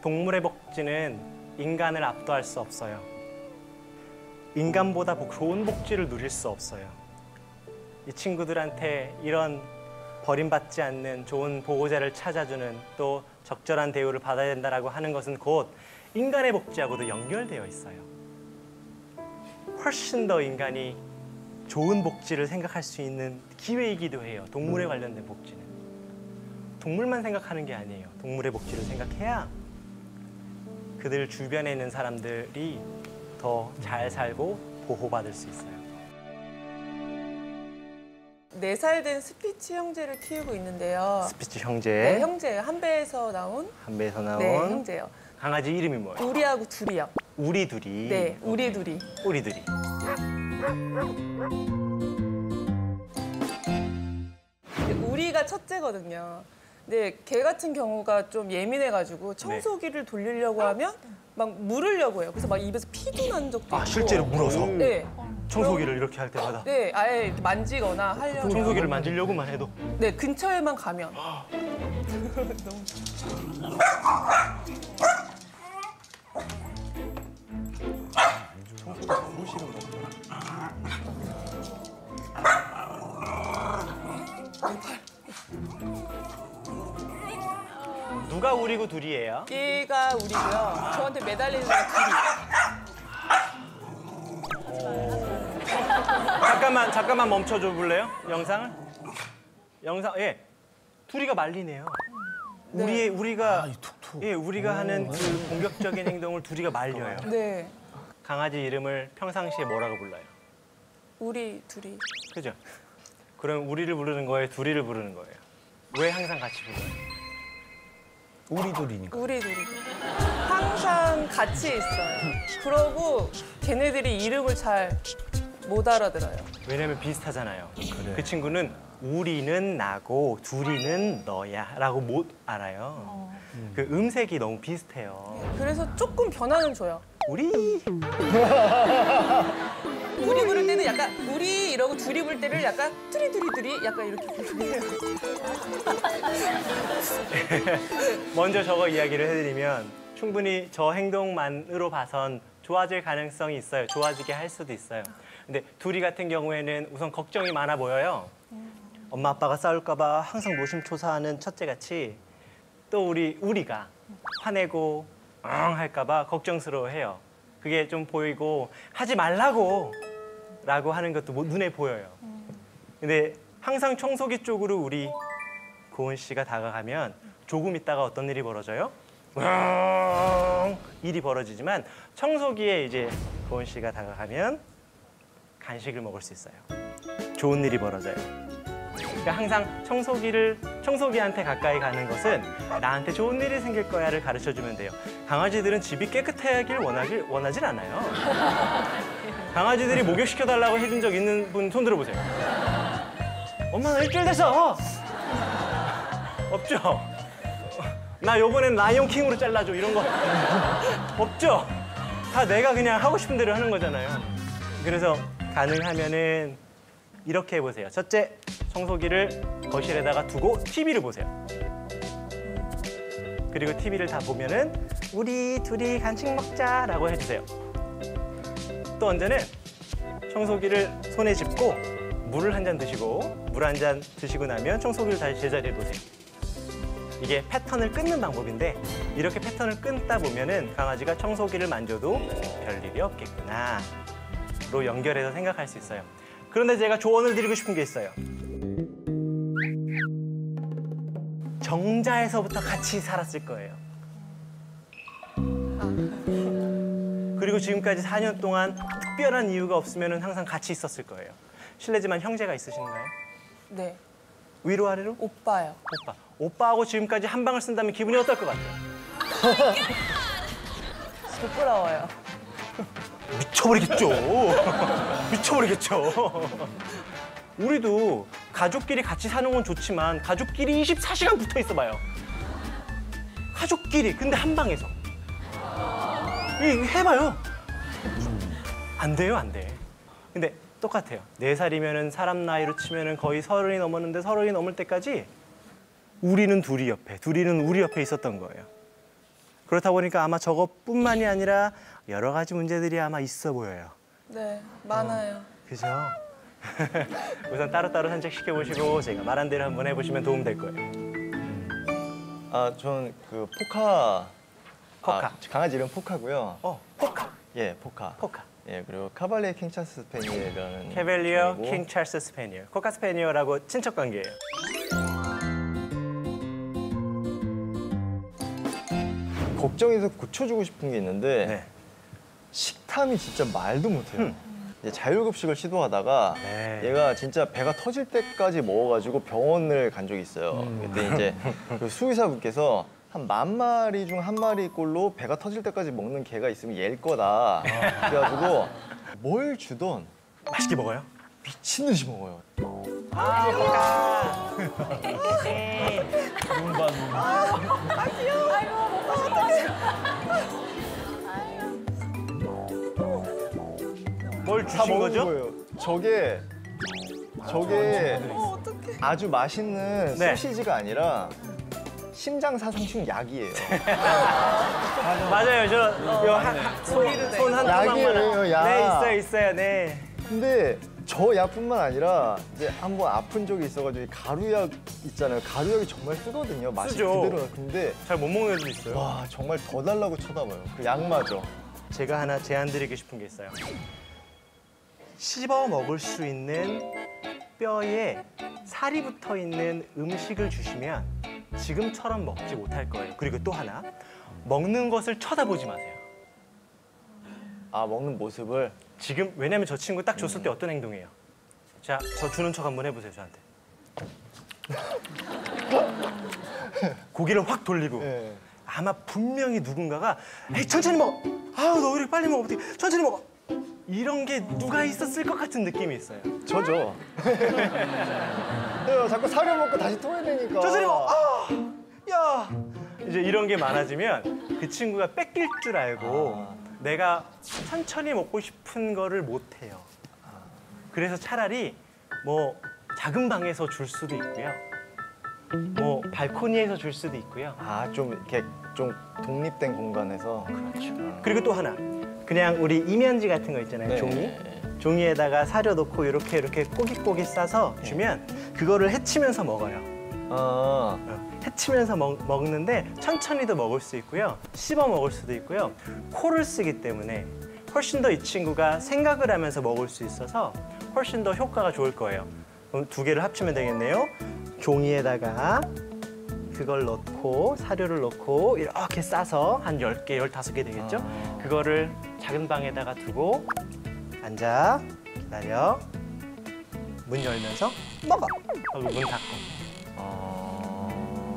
동물의 복지는 인간을 압도할 수 없어요. 인간보다 좋은 복지를 누릴 수 없어요. 이 친구들한테 이런 버림받지 않는 좋은 보호자를 찾아주는 또 적절한 대우를 받아야 된다라고 하는 것은 곧 인간의 복지하고도 연결되어 있어요. 훨씬 더 인간이 좋은 복지를 생각할 수 있는 기회이기도 해요. 동물에 관련된 복지는. 동물만 생각하는 게 아니에요. 동물의 복지를 생각해야 그들 주변에 있는 사람들이 더 잘 살고 보호받을 수 있어요. 4살 된 스피치 형제를 키우고 있는데요. 스피치 형제. 네, 형제예요. 한배에서 나온. 한 배에서 나온 네, 형제요. 강아지 이름이 뭐예요? 우리하고 둘이요. 우리 둘이. 네, 우리 둘이. 우리 둘이. 우리가 첫째거든요. 근데 걔 같은 경우가 좀 예민해가지고 청소기를 돌리려고 하면 막 물으려고 해요. 그래서 막 입에서 피도 난 적도 있고. 아, 실제로 물어서? 네. 청소기를 이렇게 할 때마다? 네, 아예 이렇게 만지거나 하려고. 청소기를 만지려고만 해도? 네, 근처에만 가면. 누가 우리고 둘이에요? 얘가 우리고요. 저한테 매달리는 애가 둘이. 잠깐만 멈춰줘 볼래요? 영상을? 예. 둘이가 말리네요. 네. 우리가 하는 그 공격적인 행동을 둘이가 말려요. 네, 강아지 이름을 평상시에 뭐라고 불러요? 우리 둘이. 그죠? 그럼 우리를 부르는 거예요? 둘이를 부르는 거예요? 왜 항상 같이 불러요? 우리 둘이니까. 우리 둘이. 항상 같이 있어요. 그러고 걔네들이 이름을 잘 못 알아들어요. 왜냐면 비슷하잖아요. 그래. 그 친구는 우리는 나고 둘이는 너야 라고 못 알아요. 그 음색이 너무 비슷해요. 그래서 조금 변화는 줘요. 우리 우리 부를 때는 약간 우리 이러고 둘이 부를 때를 약간 둘이 약간 이렇게 부르요. 먼저 저거 이야기를 해드리면 충분히 저 행동만으로 봐선 좋아질 가능성이 있어요. 좋아지게 할 수도 있어요. 근데 둘이 같은 경우에는 우선 걱정이 많아 보여요. 엄마 아빠가 싸울까 봐 항상 노심초사하는 첫째같이 또 우리가 화내고 할까 봐 걱정스러워해요. 그게 좀 보이고 하지 말라고 라고 하는 것도 눈에 보여요. 근데 항상 청소기 쪽으로 우리 고은 씨가 다가가면 조금 있다가 어떤 일이 벌어져요? 일이 벌어지지만 청소기에 이제 고은 씨가 다가가면 간식을 먹을 수 있어요. 좋은 일이 벌어져요. 그러니까 항상 청소기한테 가까이 가는 것은 나한테 좋은 일이 생길 거야를 가르쳐주면 돼요. 강아지들은 집이 깨끗하길 원하질 않아요. 강아지들이 목욕시켜달라고 해준 적 있는 분 손 들어보세요. 엄마 나 일주일 됐어. 없죠? 나 요번엔 라이온킹으로 잘라줘 이런 거 없죠? 다 내가 그냥 하고 싶은 대로 하는 거잖아요. 그래서 가능하면은 이렇게 해보세요. 첫째, 청소기를 거실에다가 두고 TV를 보세요. 그리고 TV를 다 보면은 우리 둘이 간식 먹자라고 해주세요. 또 언제는 청소기를 손에 짚고 물을 한 잔 드시고 물 한 잔 드시고 나면 청소기를 다시 제자리에 놓으세요. 이게 패턴을 끊는 방법인데 이렇게 패턴을 끊다 보면은 강아지가 청소기를 만져도 별일이 없겠구나 로 연결해서 생각할 수 있어요. 그런데 제가 조언을 드리고 싶은 게 있어요. 정자에서부터 같이 살았을 거예요. 그리고 지금까지 4년 동안 특별한 이유가 없으면 항상 같이 있었을 거예요. 실례지만 형제가 있으신가요? 네. 위로 아래로? 오빠요. 오빠. 오빠하고 지금까지 한 방을 쓴다면 기분이 어떨 것 같아요? 부끄러워요. 미쳐버리겠죠. 미쳐버리겠죠. 우리도 가족끼리 같이 사는 건 좋지만 가족끼리 24시간 붙어 있어 봐요. 가족끼리 근데 한 방에서. 해봐요. 안 돼요, 안 돼. 근데 똑같아요. 4살이면은 사람 나이로 치면은 거의 30이 넘었는데 30이 넘을 때까지 우리는 둘이 옆에, 둘이는 우리 옆에 있었던 거예요. 그렇다 보니까 아마 저것뿐만이 아니라 여러 가지 문제들이 아마 있어 보여요. 네, 많아요. 그죠? 우선 따로따로 산책시켜보시고 제가 말한 대로 한번 해보시면 도움 될 거예요. 아, 저는 그 포카. 포카. 아, 강아지 이름 포카고요. 포카. 예, 포카. 포카. 예, 그리고 카발리에 킹차스 스페니엘이라는 캐벨리어 종이고, 킹 찰스 스페니얼. 코카 스페니얼하고 친척 관계예요. 걱정해서 고쳐주고 싶은 게 있는데 네. 식탐이 진짜 말도 못해요. 이제 자율급식을 시도하다가 네. 얘가 진짜 배가 터질 때까지 먹어가지고 병원을 간 적이 있어요. 그때 이제 그 수의사분께서 한 10,000마리 중 1마리 꼴로 배가 터질 때까지 먹는 개가 있으면 얘일 거다. 그래가지고 뭘 주던 맛있게 먹어요? 미친 듯이 먹어요. 뭘 다 주신 먹은 거죠? 거예요. 저게 아주 맛있는 네. 소시지가 아니라 심장 사상충 약이에요. 맞아요. 손한 약이에요, 조각만. 약. 네, 있어요. 네. 근데 저 약뿐만 아니라 이제 한번 아픈 적이 있어가지고 가루약 있잖아요. 가루약이 정말 쓰거든요. 맛이 쓰죠. 그대로. 근데 잘 못 먹는 애도 있어요. 와 정말 더 달라고 쳐다봐요. 그 약마저. 제가 하나 제안 드리고 싶은 게 있어요. 씹어 먹을 수 있는 뼈에 살이 붙어 있는 음식을 주시면 지금처럼 먹지 못할 거예요. 그리고 또 하나, 먹는 것을 쳐다보지 마세요. 아 먹는 모습을. 지금 왜냐면 저 친구 딱 줬을 때 어떤 행동이에요? 자, 저 주는 척 한번 해보세요, 저한테. 고개를 확 돌리고. 예. 아마 분명히 누군가가 에이 천천히 먹어. 아우 너 왜 이렇게 빨리 먹어? 어떻게 천천히 먹어. 이런 게 누가 있었을 것 같은 느낌이 있어요. 저죠. 자꾸 사료 먹고 다시 토해야 되니까. 천천히 먹어. 아, 야. 이제 이런 게 많아지면 그 친구가 뺏길 줄 알고 내가 천천히 먹고 싶은 거를 못 해요. 그래서 차라리 뭐 작은 방에서 줄 수도 있고요. 뭐 발코니에서 줄 수도 있고요. 좀 이렇게 좀 독립된 공간에서. 그렇죠. 그리고 또 하나, 그냥 우리 이면지 같은 거 있잖아요. 네. 종이. 종이에다가 사료 넣고 이렇게 꼬깃꼬깃 싸서 주면 그거를 헤치면서 먹어요. 헤치면서 먹는데 천천히도 먹을 수 있고요. 씹어 먹을 수도 있고요. 코를 쓰기 때문에 훨씬 더 이 친구가 생각을 하면서 먹을 수 있어서 훨씬 더 효과가 좋을 거예요. 그럼 2개를 합치면 되겠네요. 종이에다가 그걸 넣고 사료를 넣고 이렇게 싸서 한 10개, 15개 되겠죠? 그거를 작은 방에다가 두고 앉아, 기다려. 문 열면서 먹어. 하고 문 닫고.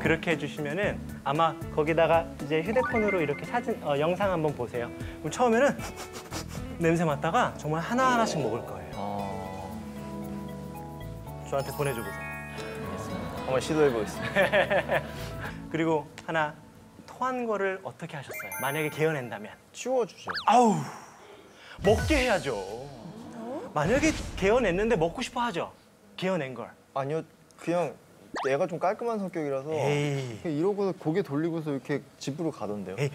그렇게 해주시면은 아마 거기다가 이제 휴대폰으로 이렇게 사진, 영상 한번 보세요. 그럼 처음에는 냄새 맡다가 정말 하나하나씩 먹을 거예요. 저한테 보내줘 보세요. 한번 시도해 보겠습니다. 그리고 하나, 토한 거를 어떻게 하셨어요? 만약에 개어낸다면? 치워주죠. 아우, 먹게 해야죠. 만약에 개어냈는데 먹고 싶어 하죠? 개어낸 걸. 아니요, 그냥 얘가 좀 깔끔한 성격이라서 에이. 그냥 이러고 고개 돌리고서 이렇게 집으로 가던데요. 에이,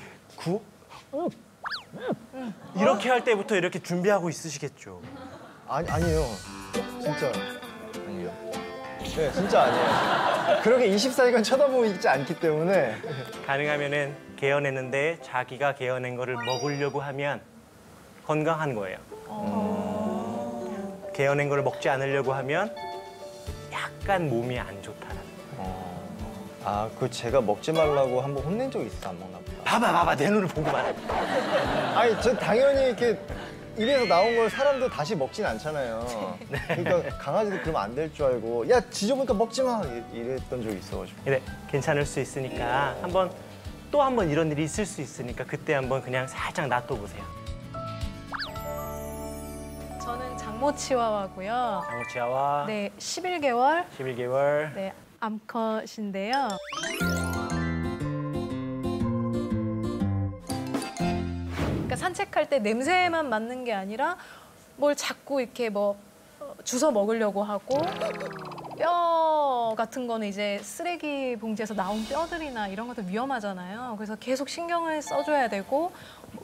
이렇게 할 때부터 이렇게 준비하고 있으시겠죠. 아니에요. 진짜 아니에요. 네, 진짜 아니에요. 그렇게 24시간 쳐다보고 있지 않기 때문에. 가능하면은 개어냈는데 자기가 개어낸 거를 먹으려고 하면 건강한 거예요. 개어낸 거를 먹지 않으려고 하면 약간 몸이 안 좋다라는 거예요. 아, 그 제가 먹지 말라고 한번 혼낸 적이 있어, 안 먹나 보다. 봐봐, 내 눈을 보고 말해. 아니, 전 당연히 이렇게 입에서 나온 걸 사람도 다시 먹진 않잖아요. 그러니까 강아지도 그러면 안 될 줄 알고 야, 지져보니까 먹지 마 이랬던 적이 있어가지고. 그래, 괜찮을 수 있으니까 또 한 번 이런 일이 있을 수 있으니까 그때 한번 그냥 살짝 놔둬보세요. 저는 장모 치와와고요. 장어치아와 네, 11개월 11개월. 네, 암컷인데요. 그러니까 산책할 때 냄새만 맡는 게 아니라 뭘 자꾸 이렇게 주워 먹으려고 하고 뼈 같은 거는 이제 쓰레기 봉지에서 나온 뼈들이나 이런 것도 위험하잖아요. 그래서 계속 신경을 써줘야 되고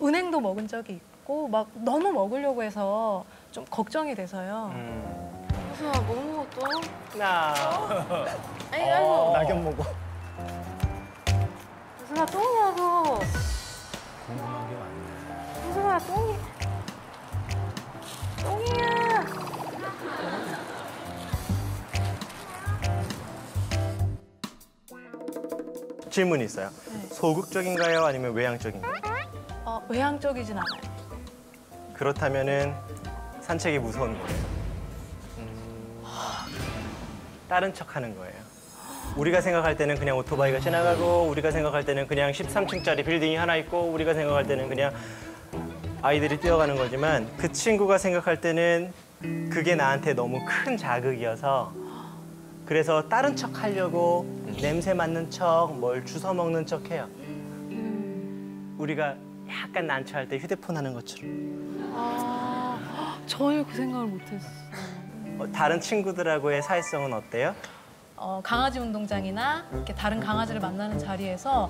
은행도 먹은 적이 있고 막 너무 먹으려고 해서 좀 걱정이 돼서요. 수아 뭐 먹었어? 나. 아이고 낙엽 먹어. 수아 똥이라고. 궁금한 게 많네. 수아 똥이. 똥이야. 질문이 있어요. 소극적인가요? 아니면 외향적인가요? 외향적이진 않아요. 그렇다면은 산책이 무서운 거예요. 다른 척하는 거예요. 우리가 생각할 때는 그냥 오토바이가 지나가고 우리가 생각할 때는 그냥 13층짜리 빌딩이 하나 있고 우리가 생각할 때는 그냥 아이들이 뛰어가는 거지만 그 친구가 생각할 때는 그게 나한테 너무 큰 자극이어서 그래서 다른 척 하려고 냄새 맡는 척, 뭘 주워 먹는 척 해요. 우리가 약간 난처할 때 휴대폰 하는 것처럼. 전혀 그 생각을 못했어. 다른 친구들하고의 사회성은 어때요? 강아지 운동장이나 이렇게 다른 강아지를 만나는 자리에서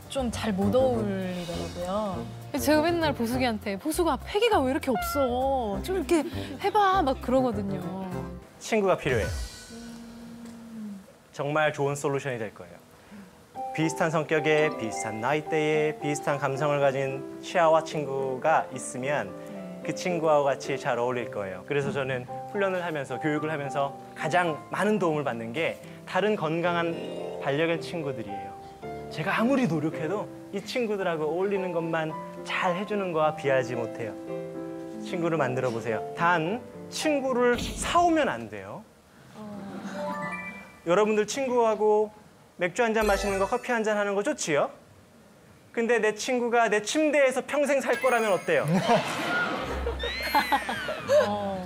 좀 잘 못 어울리더라고요. 제가 맨날 보숙이한테 보숙아 패기가 왜 이렇게 없어? 좀 이렇게 해봐 막 그러거든요. 친구가 필요해요. 정말 좋은 솔루션이 될 거예요. 비슷한 성격에, 비슷한 나이대에, 비슷한 감성을 가진 치아와 친구가 있으면 그 친구와 같이 잘 어울릴 거예요. 그래서 저는 훈련을 하면서, 교육을 하면서 가장 많은 도움을 받는 게 다른 건강한 반려견 친구들이에요. 제가 아무리 노력해도 이 친구들하고 어울리는 것만 잘 해주는 거와 비하지 못해요. 친구를 만들어 보세요. 단, 친구를 사오면 안 돼요. 여러분들 친구하고 맥주 한잔 마시는 거, 커피 한잔 하는 거 좋지요? 근데 내 친구가 내 침대에서 평생 살 거라면 어때요?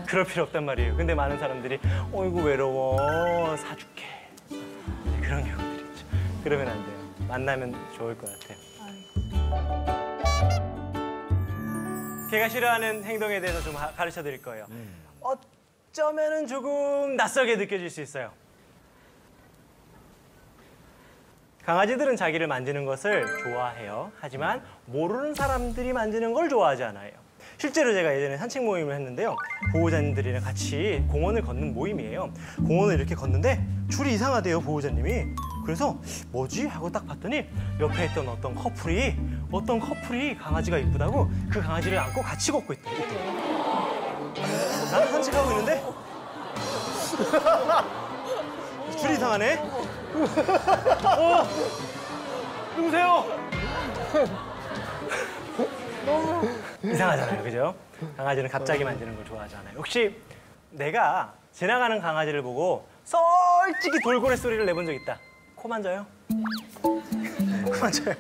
그럴 필요 없단 말이에요. 근데 많은 사람들이 어이구 외로워, 사줄게. 그런 경우들이 있죠. 그러면 안 돼요. 만나면 좋을 것 같아요. 걔가 싫어하는 행동에 대해서 좀 가르쳐 드릴 거예요. 어쩌면은 조금 낯설게 느껴질 수 있어요. 강아지들은 자기를 만지는 것을 좋아해요. 하지만 모르는 사람들이 만지는 걸 좋아하지 않아요. 실제로 제가 예전에 산책 모임을 했는데요. 보호자님들이랑 같이 공원을 걷는 모임이에요. 공원을 이렇게 걷는데 줄이 이상하대요, 보호자님이. 그래서 뭐지? 하고 딱 봤더니 옆에 있던 어떤 커플이 강아지가 이쁘다고 그 강아지를 안고 같이 걷고 있대요. 나는 산책하고 있는데 줄이 이상하네. 누구세요? 너무 이상하잖아요, 그죠? 강아지는 갑자기 만지는 걸 좋아하잖아요. 혹시 내가 지나가는 강아지를 보고 솔직히 돌고래 소리를 내본 적 있다? 코 만져요? 코 만져요?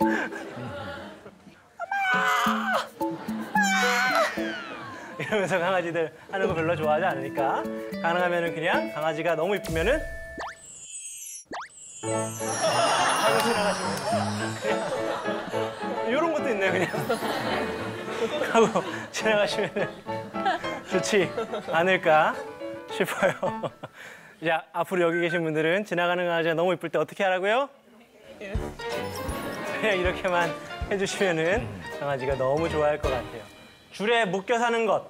이러면서 강아지들 하는 거 별로 좋아하지 않으니까 가능하면은 그냥 강아지가 너무 이쁘면은 하고 지나가시면 그냥 이런 것도 있네요, 그냥 하고 지나가시면은 좋지 않을까 싶어요. 자, 앞으로 여기 계신 분들은 지나가는 강아지가 너무 이쁠 때 어떻게 하라고요? 그냥 이렇게만 해주시면은 강아지가 너무 좋아할 것 같아요. 줄에 묶여 사는 것.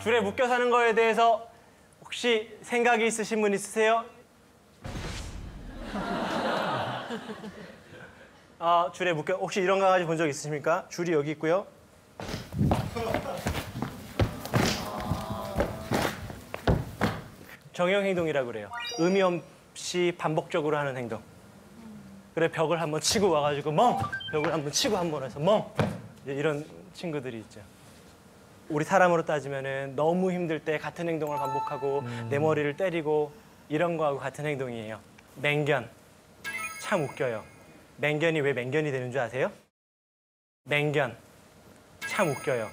줄에 묶여 사는 거에 대해서 혹시 생각이 있으신 분 있으세요? 줄에 묶여 혹시 이런 강아지 본 적 있으십니까? 줄이 여기 있고요. 정형 행동이라고 그래요. 의미 없이 반복적으로 하는 행동. 그래 벽을 한번 치고 와가지고 멍! 벽을 한번 치고 한번 해서 멍! 이런 친구들이 있죠. 우리 사람으로 따지면은 너무 힘들 때 같은 행동을 반복하고 내 머리를 때리고 이런 거하고 같은 행동이에요. 맹견. 참 웃겨요. 맹견이 왜 맹견이 되는 줄 아세요? 맹견. 참 웃겨요.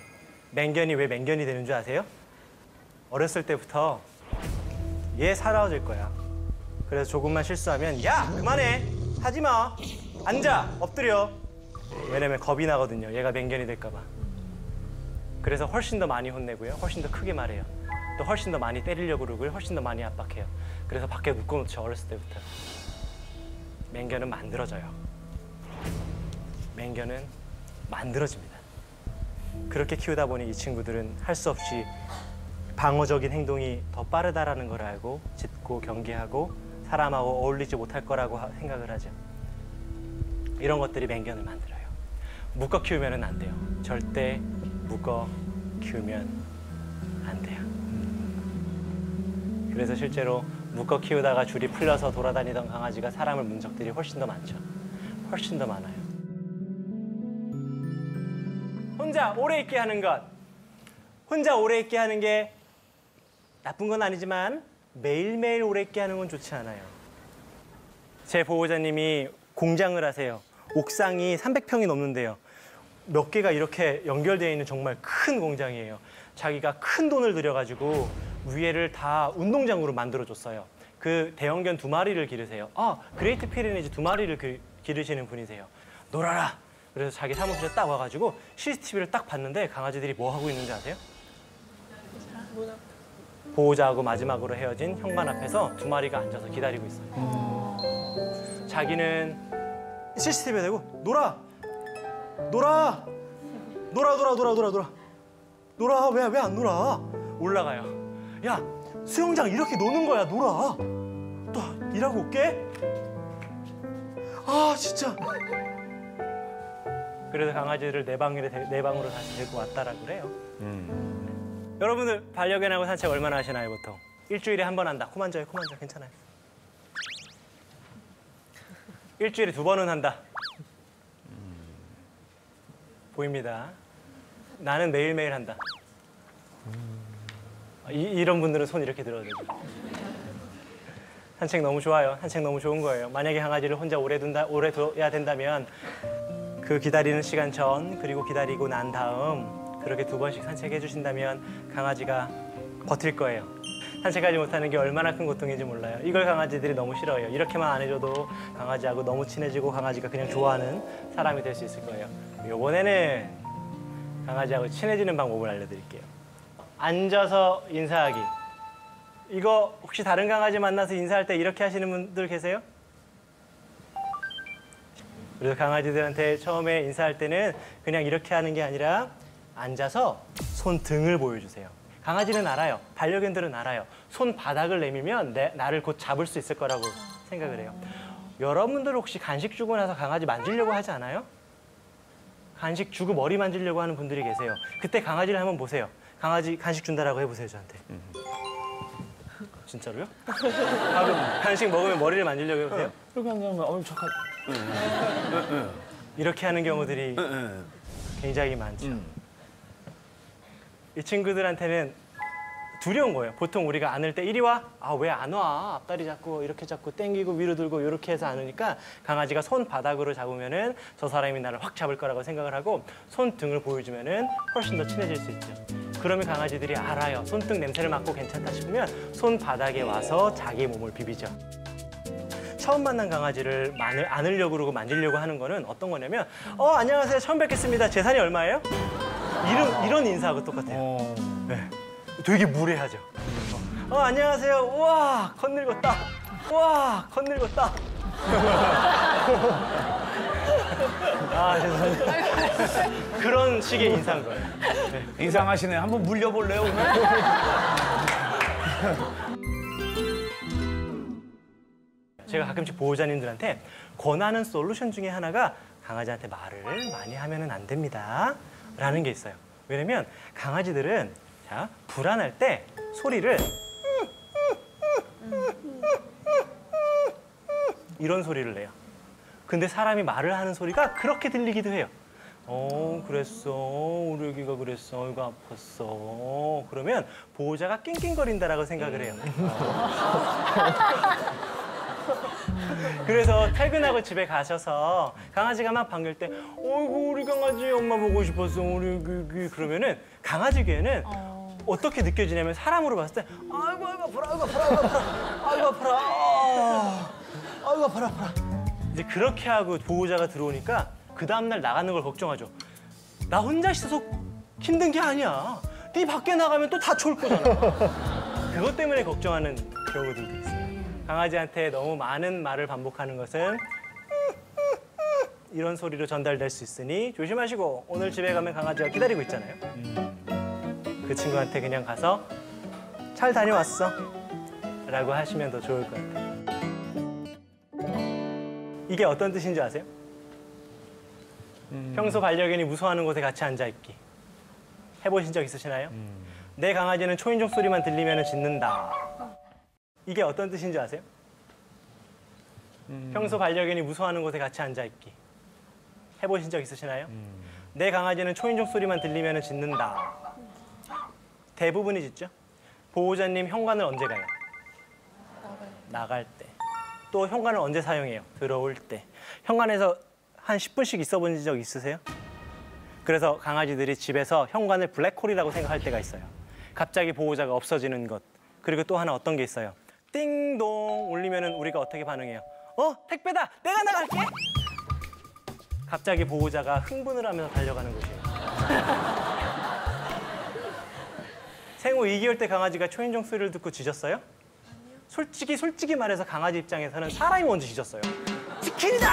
맹견이 왜 맹견이 되는 줄 아세요? 어렸을 때부터 얘 사라질 거야. 그래서 조금만 실수하면 야! 그만해! 하지 마! 앉아! 엎드려! 왜냐면 겁이 나거든요. 얘가 맹견이 될까 봐. 그래서 훨씬 더 많이 혼내고요. 훨씬 더 크게 말해요. 또 훨씬 더 많이 때리려고 그러고요. 훨씬 더 많이 압박해요. 그래서 밖에 묶어놓죠. 어렸을 때부터. 맹견은 만들어져요. 맹견은 만들어집니다. 그렇게 키우다 보니 이 친구들은 할 수 없이 방어적인 행동이 더 빠르다라는 걸 알고 짖고 경계하고 사람하고 어울리지 못할 거라고 생각을 하죠. 이런 것들이 맹견을 만들어요. 묶어 키우면 안 돼요. 절대 묶어 키우면 안 돼요. 그래서 실제로 묶어 키우다가 줄이 풀려서 돌아다니던 강아지가 사람을 문 적들이 훨씬 더 많죠. 훨씬 더 많아요. 혼자 오래 있게 하는 것. 혼자 오래 있게 하는 게 나쁜 건 아니지만 매일매일 오래 있게 하는 건 좋지 않아요. 제 보호자님이 공장을 하세요. 옥상이 300평이 넘는데요. 몇 개가 이렇게 연결되어 있는 정말 큰 공장이에요. 자기가 큰 돈을 들여가지고 위에를 다 운동장으로 만들어줬어요. 그 대형견 2마리를 기르세요. 그레이트 피레니즈 2마리를 기르시는 분이세요. 놀아라! 그래서 자기 사무실에 딱 와가지고 CCTV를 딱 봤는데 강아지들이 뭐 하고 있는지 아세요? 보호자하고 마지막으로 헤어진 현관 앞에서 2마리가 앉아서 기다리고 있어요. 자기는 CCTV에 대고 놀아! 놀아! 놀아! 왜 안 놀아? 올라가요. 야, 수영장 이렇게 노는 거야. 놀아! 또 일하고 올게? 진짜. 그래서 강아지를 내 방으로 다시 데리고 왔다라고 그래요. 여러분들 반려견하고 산책 얼마나 하시나요, 보통? 일주일에 한 번 한다. 코 만져요, 괜찮아요. 일주일에 2번은 한다. 보입니다. 나는 매일매일 한다. 이런 분들은 손 이렇게 들어도 되죠. 산책 너무 좋아요. 산책 너무 좋은 거예요. 만약에 강아지를 혼자 오래 둬야 된다면 그 기다리는 시간 전 그리고 기다리고 난 다음 그렇게 2번씩 산책해 주신다면 강아지가 버틸 거예요. 산책하지 못하는 게 얼마나 큰 고통인지 몰라요. 이걸 강아지들이 너무 싫어해요. 이렇게만 안 해줘도 강아지하고 너무 친해지고 강아지가 그냥 좋아하는 사람이 될 수 있을 거예요. 이번에는 강아지하고 친해지는 방법을 알려드릴게요. 앉아서 인사하기. 이거 혹시 다른 강아지 만나서 인사할 때 이렇게 하시는 분들 계세요? 그래서 강아지들한테 처음에 인사할 때는 그냥 이렇게 하는 게 아니라 앉아서 손등을 보여주세요. 강아지는 알아요. 반려견들은 알아요. 손바닥을 내밀면 나를 곧 잡을 수 있을 거라고 생각을 해요. 여러분들 혹시 간식 주고 나서 강아지 만지려고 하지 않아요? 간식 주고 머리 만지려고 하는 분들이 계세요. 그때 강아지를 한번 보세요. 강아지 간식 준다라고 해보세요, 저한테. 진짜로요? 그럼 간식 먹으면 머리를 만지려고 해보세요. 이렇게 하면 착한. 이렇게 하는 경우들이 굉장히 많죠. 이 친구들한테는 두려운 거예요. 보통 우리가 안을 때 이리 와? 왜 안 와? 앞다리 잡고 이렇게 잡고 당기고 위로 들고 이렇게 해서 안으니까 강아지가 손바닥으로 잡으면은 저 사람이 나를 확 잡을 거라고 생각을 하고 손등을 보여주면은 훨씬 더 친해질 수 있죠. 그러면 강아지들이 알아요. 손등 냄새를 맡고 괜찮다 싶으면 손바닥에 와서 자기 몸을 비비죠. 처음 만난 강아지를 안으려고 그러고 만지려고 하는 거는 어떤 거냐면 안녕하세요. 처음 뵙겠습니다. 재산이 얼마예요? 이런 인사하고 똑같아요. 네. 되게 무례하죠. 안녕하세요. 우와, 겉늙었다. 우와, 겉늙었다. 아, 죄송합니다. 그런 식의 인사인 거예요. 네. 이상하시네. 한번 물려볼래요, 오늘? 제가 가끔씩 보호자님들한테 권하는 솔루션 중에 하나가 강아지한테 말을 많이 하면은 안 됩니다. 라는 게 있어요. 왜냐면 강아지들은 자, 불안할 때 소리를 이런 소리를 내요. 근데 사람이 말을 하는 소리가 그렇게 들리기도 해요. 그랬어. 우리 애기가 그랬어. 이거 아팠어. 그러면 보호자가 낑낑거린다라고 생각을 해요. 그래서 퇴근하고 집에 가셔서 강아지가 막 반길 때 어이구 우리 강아지 엄마 보고 싶었어. 우리 그러면은 강아지 귀에는 어떻게 느껴지냐면 사람으로 봤을 때 아이고 아파라 아이고 아파라 아이고 아파라 아이고 아파라 아파라 이제 그렇게 하고 보호자가 들어오니까 그 다음날 나가는 걸 걱정하죠. 나 혼자 있어서 힘든 게 아니야. 네 밖에 나가면 또 다쳐올 거잖아. 그것 때문에 걱정하는 경우들도 있어요. 강아지한테 너무 많은 말을 반복하는 것은 이런 소리로 전달될 수 있으니 조심하시고 오늘 집에 가면 강아지가 기다리고 있잖아요. 그 친구한테 그냥 가서 잘 다녀왔어 라고 하시면 더 좋을 것 같아요. 이게 어떤 뜻인지 아세요? 평소 반려견이 무서워하는 곳에 같이 앉아있기. 해보신 적 있으시나요? 내 강아지는 초인종 소리만 들리면 짖는다. 이게 어떤 뜻인지 아세요? 평소 반려견이 무서워하는 곳에 같이 앉아있기. 해보신 적 있으시나요? 내 강아지는 초인종 소리만 들리면 짖는다. 대부분이 짖죠? 보호자님 현관을 언제 가요? 나갈 때. 또 현관을 언제 사용해요? 들어올 때. 현관에서 한 10분씩 있어 본 적 있으세요? 그래서 강아지들이 집에서 현관을 블랙홀이라고 생각할 때가 있어요. 갑자기 보호자가 없어지는 것. 그리고 또 하나 어떤 게 있어요? 띵동 울리면은 우리가 어떻게 반응해요? 택배다! 내가 나갈게! 갑자기 보호자가 흥분을 하면서 달려가는 곳이에요. 생후 2개월 때 강아지가 초인종 소리를 듣고 짖었어요? 솔직히 말해서 강아지 입장에서는 사람이 먼저 짖었어요. 치킨이다!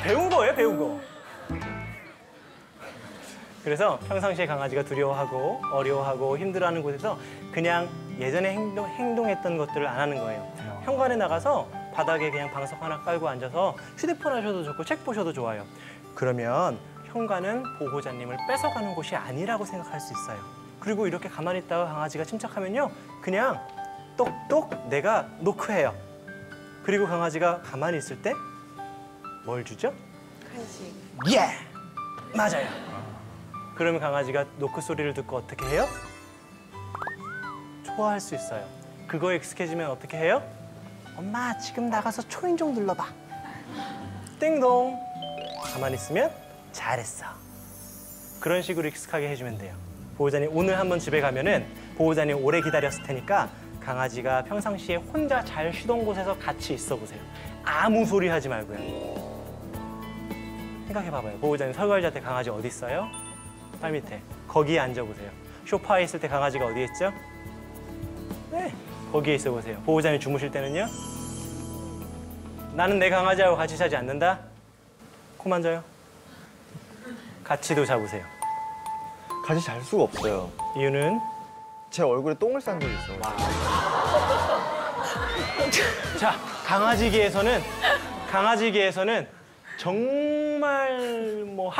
배운 거예요, 배운 거. 그래서 평상시에 강아지가 두려워하고 어려워하고 힘들어하는 곳에서 그냥 예전에 행동했던 것들을 안 하는 거예요. 현관에 나가서 바닥에 그냥 방석 하나 깔고 앉아서 휴대폰 하셔도 좋고 책 보셔도 좋아요. 그러면 현관은 보호자님을 뺏어가는 곳이 아니라고 생각할 수 있어요. 그리고 이렇게 가만히 있다가 강아지가 침착하면요. 그냥 똑똑 내가 노크해요. 그리고 강아지가 가만히 있을 때 뭘 주죠? 간식. 예! 맞아요. 그러면 강아지가 노크 소리를 듣고 어떻게 해요? 좋아할 수 있어요. 그거에 익숙해지면 어떻게 해요? 엄마 지금 나가서 초인종 눌러봐. 띵동. 가만히 있으면 잘했어. 그런 식으로 익숙하게 해주면 돼요. 보호자님 오늘 한번 집에 가면은 보호자님 오래 기다렸을 테니까 강아지가 평상시에 혼자 잘 쉬던 곳에서 같이 있어 보세요. 아무 소리 하지 말고요. 생각해봐봐요. 보호자님 설거지 할 때 강아지 어디 있어요? 팔 밑에. 거기에 앉아보세요. 소파에 있을 때 강아지가 어디에 있죠? 네, 거기에 있어 보세요. 보호자님 주무실 때는요? 나는 내 강아지하고 같이 자지 않는다? 코 만져요. 같이도 자보세요. 같이 잘 수가 없어요. 이유는? 제 얼굴에 똥을 싼 적이 있어요. 자, 강아지계에서는 정말 뭐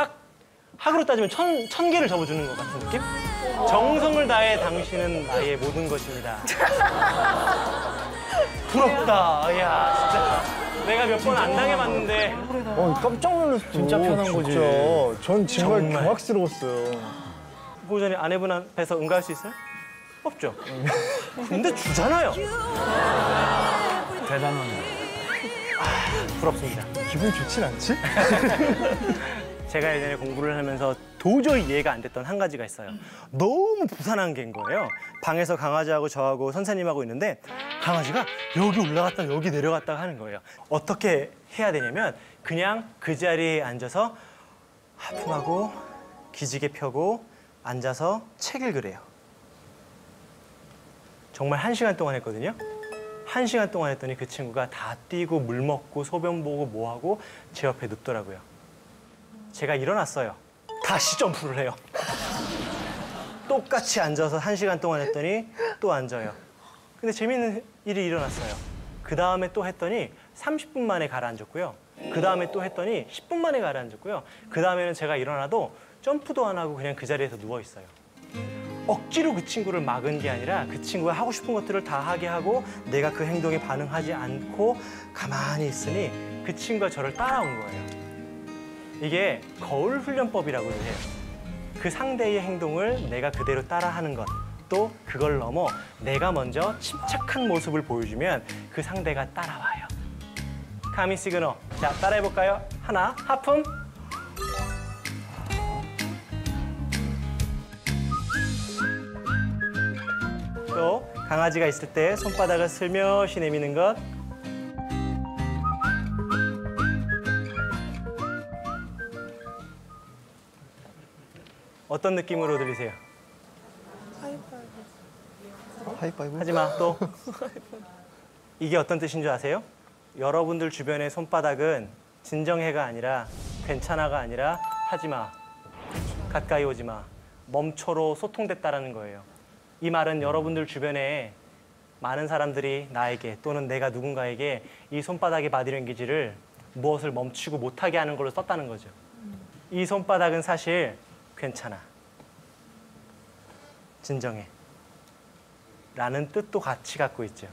학으로 따지면 천 개를 접어주는 것 같은 느낌? 정성을 다해 당신은 나의 모든 것입니다. 부럽다. 야, 진짜. 내가 몇 번 안 당해봤는데. 깜짝 놀랐어. 진짜 편한 거지. 진짜. 전 정말 정말. 경악스러웠어요. 보호자님 아내분 앞에서 응가할 수 있어요? 없죠. 근데 주잖아요. 대단하네. 부럽습니다. 기분이 좋진 않지? 제가 예전에 공부를 하면서 도저히 이해가 안 됐던 한 가지가 있어요. 너무 부산한 개인 거예요. 방에서 강아지하고 저하고 선생님하고 있는데 강아지가 여기 올라갔다 여기 내려갔다 하는 거예요. 어떻게 해야 되냐면 그냥 그 자리에 앉아서 하품하고 기지개 펴고 앉아서 책 읽으래요. 정말 1시간 동안 했거든요. 1시간 동안 했더니 그 친구가 다 뛰고 물 먹고 소변 보고 뭐하고 제 옆에 눕더라고요. 제가 일어났어요. 다시 점프를 해요. 똑같이 앉아서 1시간 동안 했더니 또 앉아요. 근데 재밌는 일이 일어났어요. 그 다음에 또 했더니 30분 만에 가라앉았고요. 그 다음에 또 했더니 10분 만에 가라앉았고요. 그 다음에는 제가 일어나도 점프도 안 하고 그냥 그 자리에서 누워 있어요. 억지로 그 친구를 막은 게 아니라 그 친구가 하고 싶은 것들을 다 하게 하고 내가 그 행동에 반응하지 않고 가만히 있으니 그 친구가 저를 따라온 거예요. 이게 거울 훈련법이라고 해요. 그 상대의 행동을 내가 그대로 따라하는 것, 또 그걸 넘어 내가 먼저 침착한 모습을 보여주면 그 상대가 따라와요. 카미 시그널. 자, 따라해볼까요? 하나, 하품. 또 강아지가 있을 때 손바닥을 슬며시 내미는 것. 어떤 느낌으로 들리세요? 하이파이브? 하지마. 또 이게 어떤 뜻인 줄 아세요? 여러분들 주변의 손바닥은 진정해가 아니라 괜찮아가 아니라 하지마, 가까이 오지마, 멈춰로 소통됐다라는 거예요. 이 말은 여러분들 주변에 많은 사람들이 나에게 또는 내가 누군가에게 이 손바닥의 바디랭귀지를 무엇을 멈추고 못하게 하는 걸로 썼다는 거죠. 이 손바닥은 사실 괜찮아, 진정해 라는 뜻도 같이 갖고 있죠.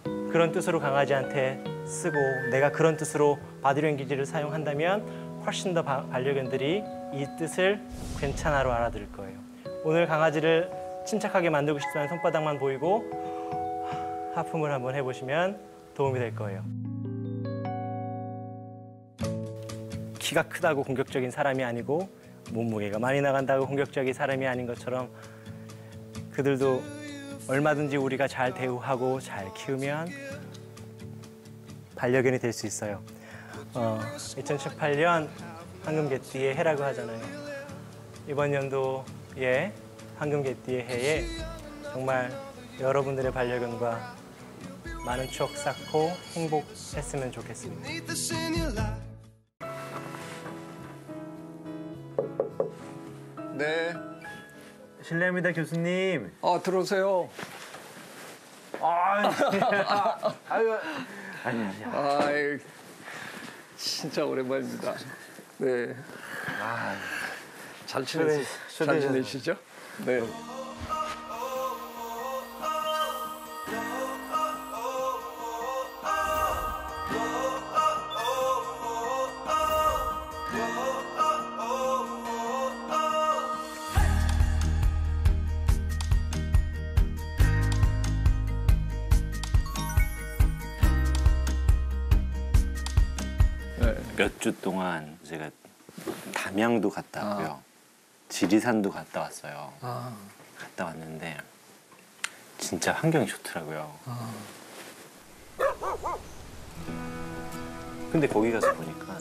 그런 뜻으로 강아지한테 쓰고 내가 그런 뜻으로 바디랭귀지를 사용한다면 훨씬 더 반려견들이 이 뜻을 괜찮아로 알아들을 거예요. 오늘 강아지를 침착하게 만들고 싶다는 손바닥만 보이고 하품을 한번 해보시면 도움이 될 거예요. 키가 크다고 공격적인 사람이 아니고 몸무게가 많이 나간다고 공격적인 사람이 아닌 것처럼 그들도 얼마든지 우리가 잘 대우하고 잘 키우면 반려견이 될 수 있어요. 2018년 황금개띠의 해라고 하잖아요. 이번 연도에 황금개띠의 해에 정말 여러분들의 반려견과 많은 추억 쌓고 행복했으면 좋겠습니다. 네. 실례합니다, 교수님. 들어오세요. 아유, 진짜 오랜만입니다. 네. 잘 지내시죠? 네. 몇 주 동안 제가 담양도 갔다 왔고요. 지리산도 갔다 왔어요. 갔다 왔는데 진짜 환경이 좋더라고요. 근데 거기 가서 보니까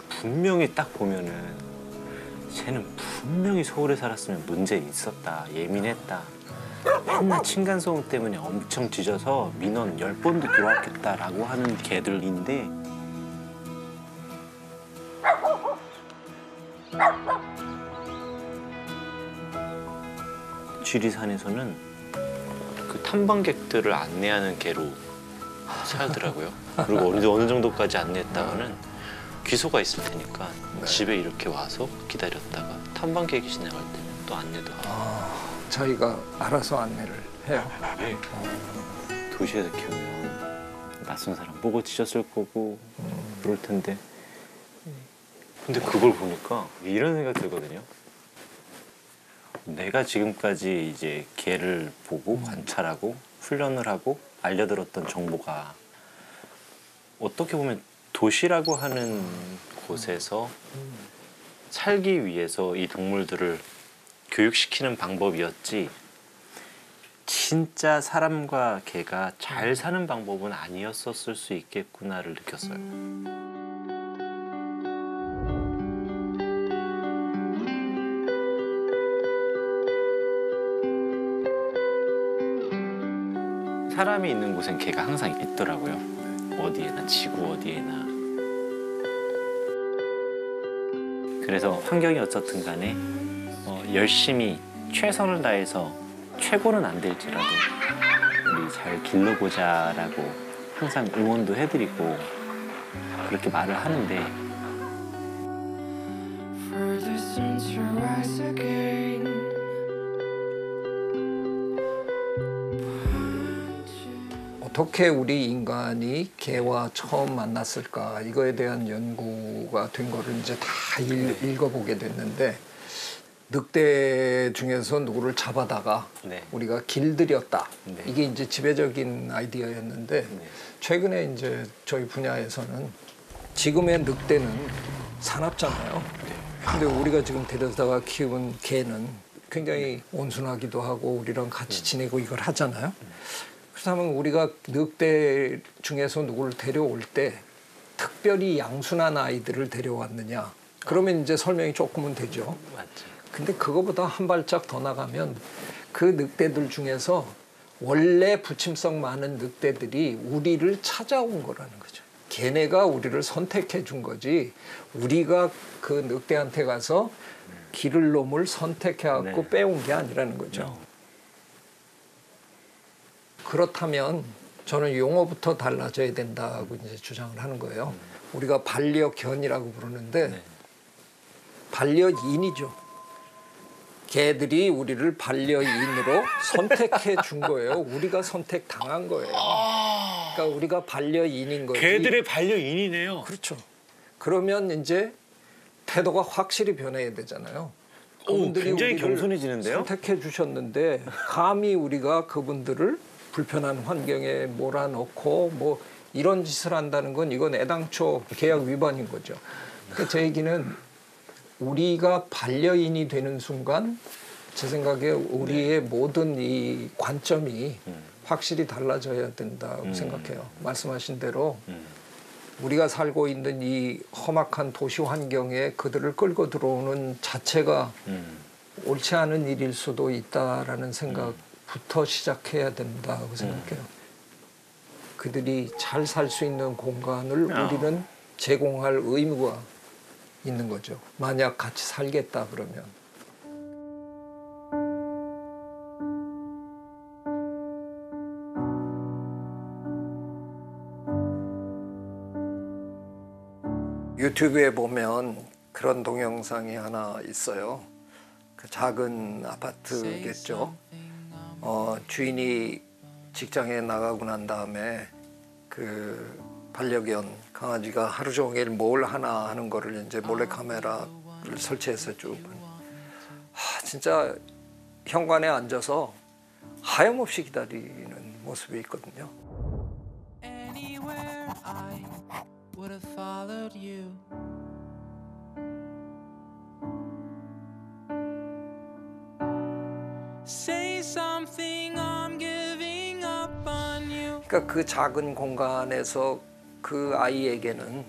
분명히 딱 보면은 쟤는 분명히 서울에 살았으면 문제 있었다, 예민했다. 맨날 층간소음 때문에 엄청 짖어서 민원 10번도 들어왔겠다라고 하는 개들인데 지리산에서는 그 탐방객들을 안내하는 개로 살더라고요. 그리고 어느 정도까지 안내했다가는 귀소가 있을 테니까 집에 이렇게 와서 기다렸다가 탐방객이 지나갈 때는 또 안내도 하고. 저희가 알아서 안내를 해요. 도시에서 키우면 낯선 사람 보고 짖었을 거고 그럴 텐데. 근데 그걸 보니까 이런 생각 들거든요. 내가 지금까지 이제 개를 보고 관찰하고 훈련을 하고 알려들었던 정보가 어떻게 보면 도시라고 하는 곳에서 살기 위해서 이 동물들을 교육시키는 방법이었지 진짜 사람과 개가 잘 사는 방법은 아니었었을 수 있겠구나를 느꼈어요. 사람이 있는 곳엔 개가 항상 있더라고요. 어디에나, 지구 어디에나. 그래서 환경이 어떻든 간에 열심히 최선을 다해서 최고는 안 될지라도 우리 잘 길러보자라고 항상 응원도 해드리고 그렇게 말을 하는데 어떻게 우리 인간이 개와 처음 만났을까 이거에 대한 연구가 된 거를 이제 다 읽어보게 됐는데 늑대 중에서 누구를 잡아다가 네. 우리가 길들였다. 네. 이게 이제 지배적인 아이디어였는데 네. 최근에 이제 저희 분야에서는 지금의 늑대는 사납잖아요. 근데 우리가 지금 데려다가 키운 개는 굉장히 온순하기도 하고 우리랑 같이 지내고 이걸 하잖아요. 그렇다면 우리가 늑대 중에서 누구를 데려올 때 특별히 양순한 아이들을 데려왔느냐? 그러면 이제 설명이 조금은 되죠. 맞죠. 근데 그거보다 한 발짝 더 나가면 그 늑대들 중에서 원래 부침성 많은 늑대들이 우리를 찾아온 거라는 거죠. 걔네가 우리를 선택해 준 거지 우리가 그 늑대한테 가서 기를 놈을 선택해갖고 네. 빼온 게 아니라는 거죠. 그렇다면 저는 용어부터 달라져야 된다고 이제 주장을 하는 거예요. 우리가 반려견이라고 부르는데 네. 반려인이죠. 개들이 우리를 반려인으로 선택해 준 거예요. 우리가 선택당한 거예요. 그러니까 우리가 반려인인 거지. 개들의 반려인이네요. 그렇죠. 그러면 이제 태도가 확실히 변해야 되잖아요. 그분들이 굉장히 우리를 겸손해지는데요? 선택해 주셨는데 감히 우리가 그분들을 불편한 환경에 몰아넣고 뭐 이런 짓을 한다는 건 이건 애당초 계약 위반인 거죠. 그러니까 제 얘기는 우리가 반려인이 되는 순간 제 생각에 우리의 모든 이 관점이 확실히 달라져야 된다고 생각해요. 말씀하신 대로 우리가 살고 있는 이 험악한 도시 환경에 그들을 끌고 들어오는 자체가 옳지 않은 일일 수도 있다라는 생각부터 시작해야 된다고 생각해요. 그들이 잘 살 수 있는 공간을 우리는 제공할 의무가 있는 거죠. 만약 같이 살겠다 그러면. 유튜브에 보면 그런 동영상이 하나 있어요. 그 작은 아파트겠죠. 주인이 직장에 나가고 난 다음에 그 반려견 강아지가 하루 종일 뭘 하나 하는 거를 이제 몰래 카메라를 설치해서 쭉. 진짜 현관에 앉아서 하염없이 기다리는 모습이 있거든요. Anywhere I would have followed you. Say something, I'm giving up on you. 그러니까 그 작은 공간에서 그 아이에게는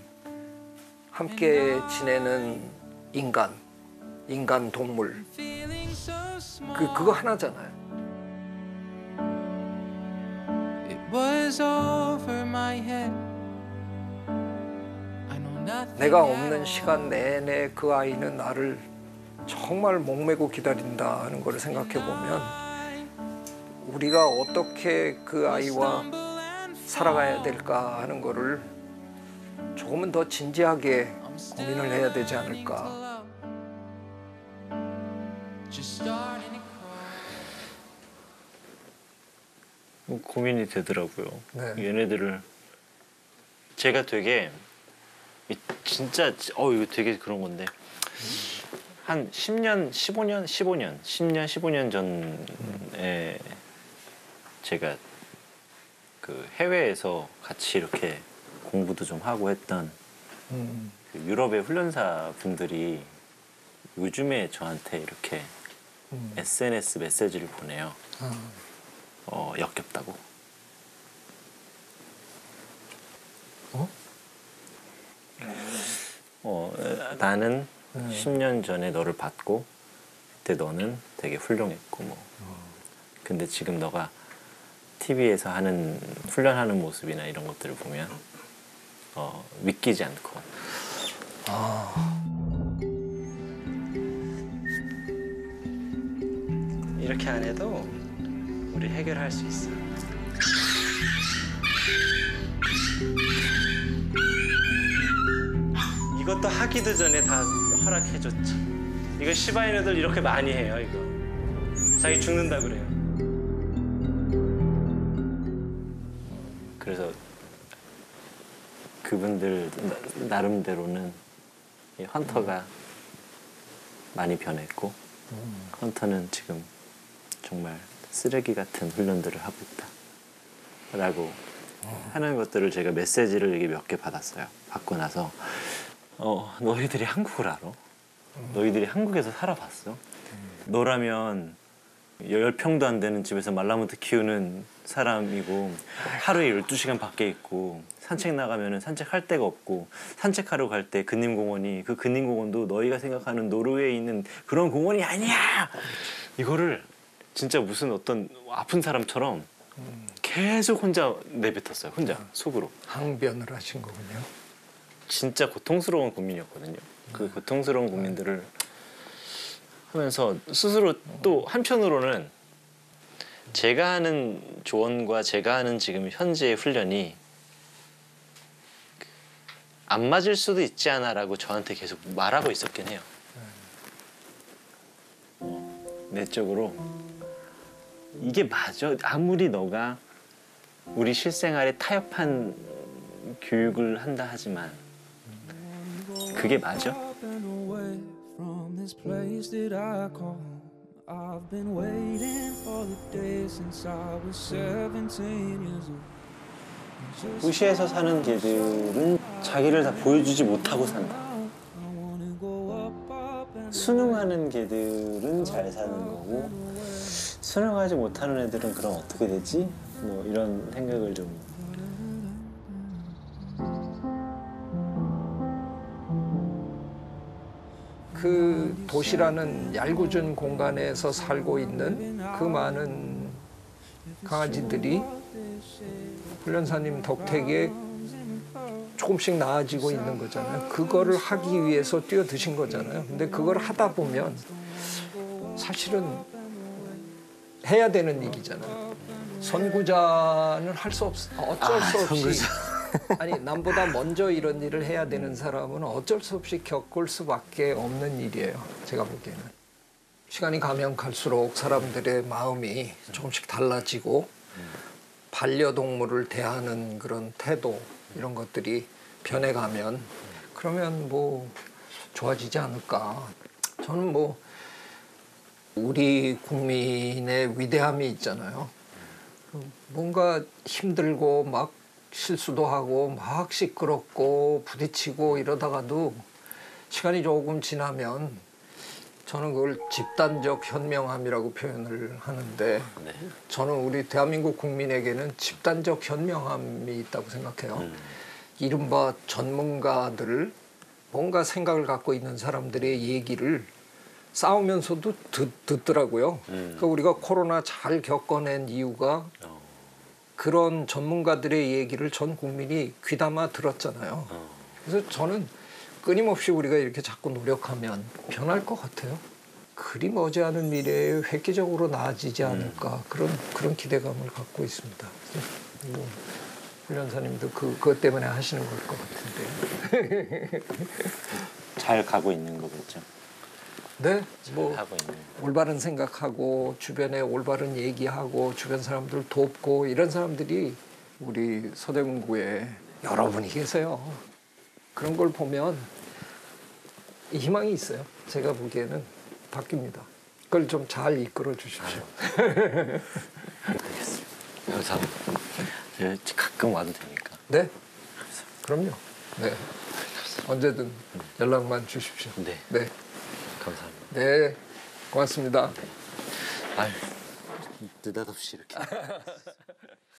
함께 지내는 인간 동물 Feeling so small. 그거 하나잖아요. It was over my head. I know nothing 내가 at 없는 all. 시간 내내 그 아이는 나를 정말 목매고 기다린다 하는 걸 생각해 보면 우리가 어떻게 그 아이와 살아가야 될까 하는 거를 조금은 더 진지하게 고민을 해야 되지 않을까. Just starting to cry. 고민이 되더라고요. 네. 얘네들을 제가 되게 진짜 이거 되게 그런 건데 한 10년, 15년 전에 제가 그 해외에서 같이 이렇게 공부도 좀 하고 했던 그 유럽의 훈련사 분들이 요즘에 저한테 이렇게 SNS 메시지를 보내요. 역겹다고. 나는 10년 전에 너를 봤고 그때 너는 되게 훌륭했고 뭐. 근데 지금 너가 TV에서 하는 훈련하는 모습이나 이런 것들을 보면 믿기지 않고 이렇게 안 해도 우리 해결할 수 있어. 이것도 하기도 전에 다 허락해줬지. 이거 시바이누들 이렇게 많이 해요, 이거. 자기 죽는다 그래요. 그래서 그분들 나름대로는 이 헌터가 많이 변했고 헌터는 지금 정말 쓰레기 같은 훈련들을 하고 있다 라고 하는 것들을 제가 메시지를 이게 몇 개 받았어요. 받고 나서 너희들이 한국을 알아? 너희들이 한국에서 살아봤어? 너라면 10평도 안 되는 집에서 말라모트 키우는 사람이고 하루에 12시간 밖에 있고 산책 나가면 산책할 데가 없고 산책하러 갈 때 근림공원이 그 근림공원도 너희가 생각하는 노르웨이에 있는 그런 공원이 아니야! 이거를 진짜 무슨 어떤 아픈 사람처럼 계속 혼자 내뱉었어요. 혼자 속으로. 항변을 하신 거군요. 진짜 고통스러운 고민이었거든요. 그 고통스러운 고민들을 하면서 스스로 또 한편으로는 제가 하는 조언과 제가 하는 지금 현재의 훈련이 안 맞을 수도 있지 않아라고 저한테 계속 말하고 있었긴 해요. 내적으로 이게 맞아. 아무리 너가 우리 실생활에 타협한 교육을 한다 하지만 그게 맞아? 도시에서 사는 개들은 자기를 다 보여주지 못하고 산다. 수능하는 개들은 잘 사는 거고 수능하지 못하는 애들은 그럼 어떻게 되지? 뭐 이런 생각을 좀. 그 도시라는 얄궂은 공간에서 살고 있는 그 많은 강아지들이 훈련사님 덕택에 조금씩 나아지고 있는 거잖아요. 그거를 하기 위해서 뛰어드신 거잖아요. 근데 그걸 하다 보면 사실은 해야 되는 일이잖아요. 선구자는 할 수 없어. 어쩔 수 없이. 아니 남보다 먼저 이런 일을 해야 되는 사람은 어쩔 수 없이 겪을 수밖에 없는 일이에요. 제가 보기에는. 시간이 가면 갈수록 사람들의 마음이 조금씩 달라지고 반려동물을 대하는 그런 태도 이런 것들이 변해가면 그러면 뭐 좋아지지 않을까. 저는 뭐 우리 국민의 위대함이 있잖아요. 뭔가 힘들고 막 실수도 하고 막 시끄럽고 부딪히고 이러다가도 시간이 조금 지나면 저는 그걸 집단적 현명함이라고 표현을 하는데 저는 우리 대한민국 국민에게는 집단적 현명함이 있다고 생각해요. 이른바 전문가들, 뭔가 생각을 갖고 있는 사람들의 얘기를 싸우면서도 듣더라고요. 그러니까 우리가 코로나 잘 겪어낸 이유가 그런 전문가들의 얘기를 전 국민이 귀담아 들었잖아요. 그래서 저는 끊임없이 우리가 이렇게 자꾸 노력하면 변할 것 같아요. 그리 머지않은 미래에 획기적으로 나아지지 않을까 그런 기대감을 갖고 있습니다. 뭐 훈련사님도 그것 때문에 하시는 걸 것 같은데. 잘 가고 있는 거겠죠. 네, 뭐 하고 있는. 올바른 생각하고 주변에 올바른 얘기하고 주변 사람들 돕고 이런 사람들이 우리 서대문구에 여러분이 계세요. 그런 걸 보면 희망이 있어요. 제가 보기에는 바뀝니다. 그걸 좀 잘 이끌어 주십시오. 알겠습니다. 감사합니다. 가끔 와도 됩니까? 네, 그럼요. 네, 언제든 연락만 주십시오. 네. 네. 감사합니다. 네, 고맙습니다. 아유, 느닷없이 이렇게.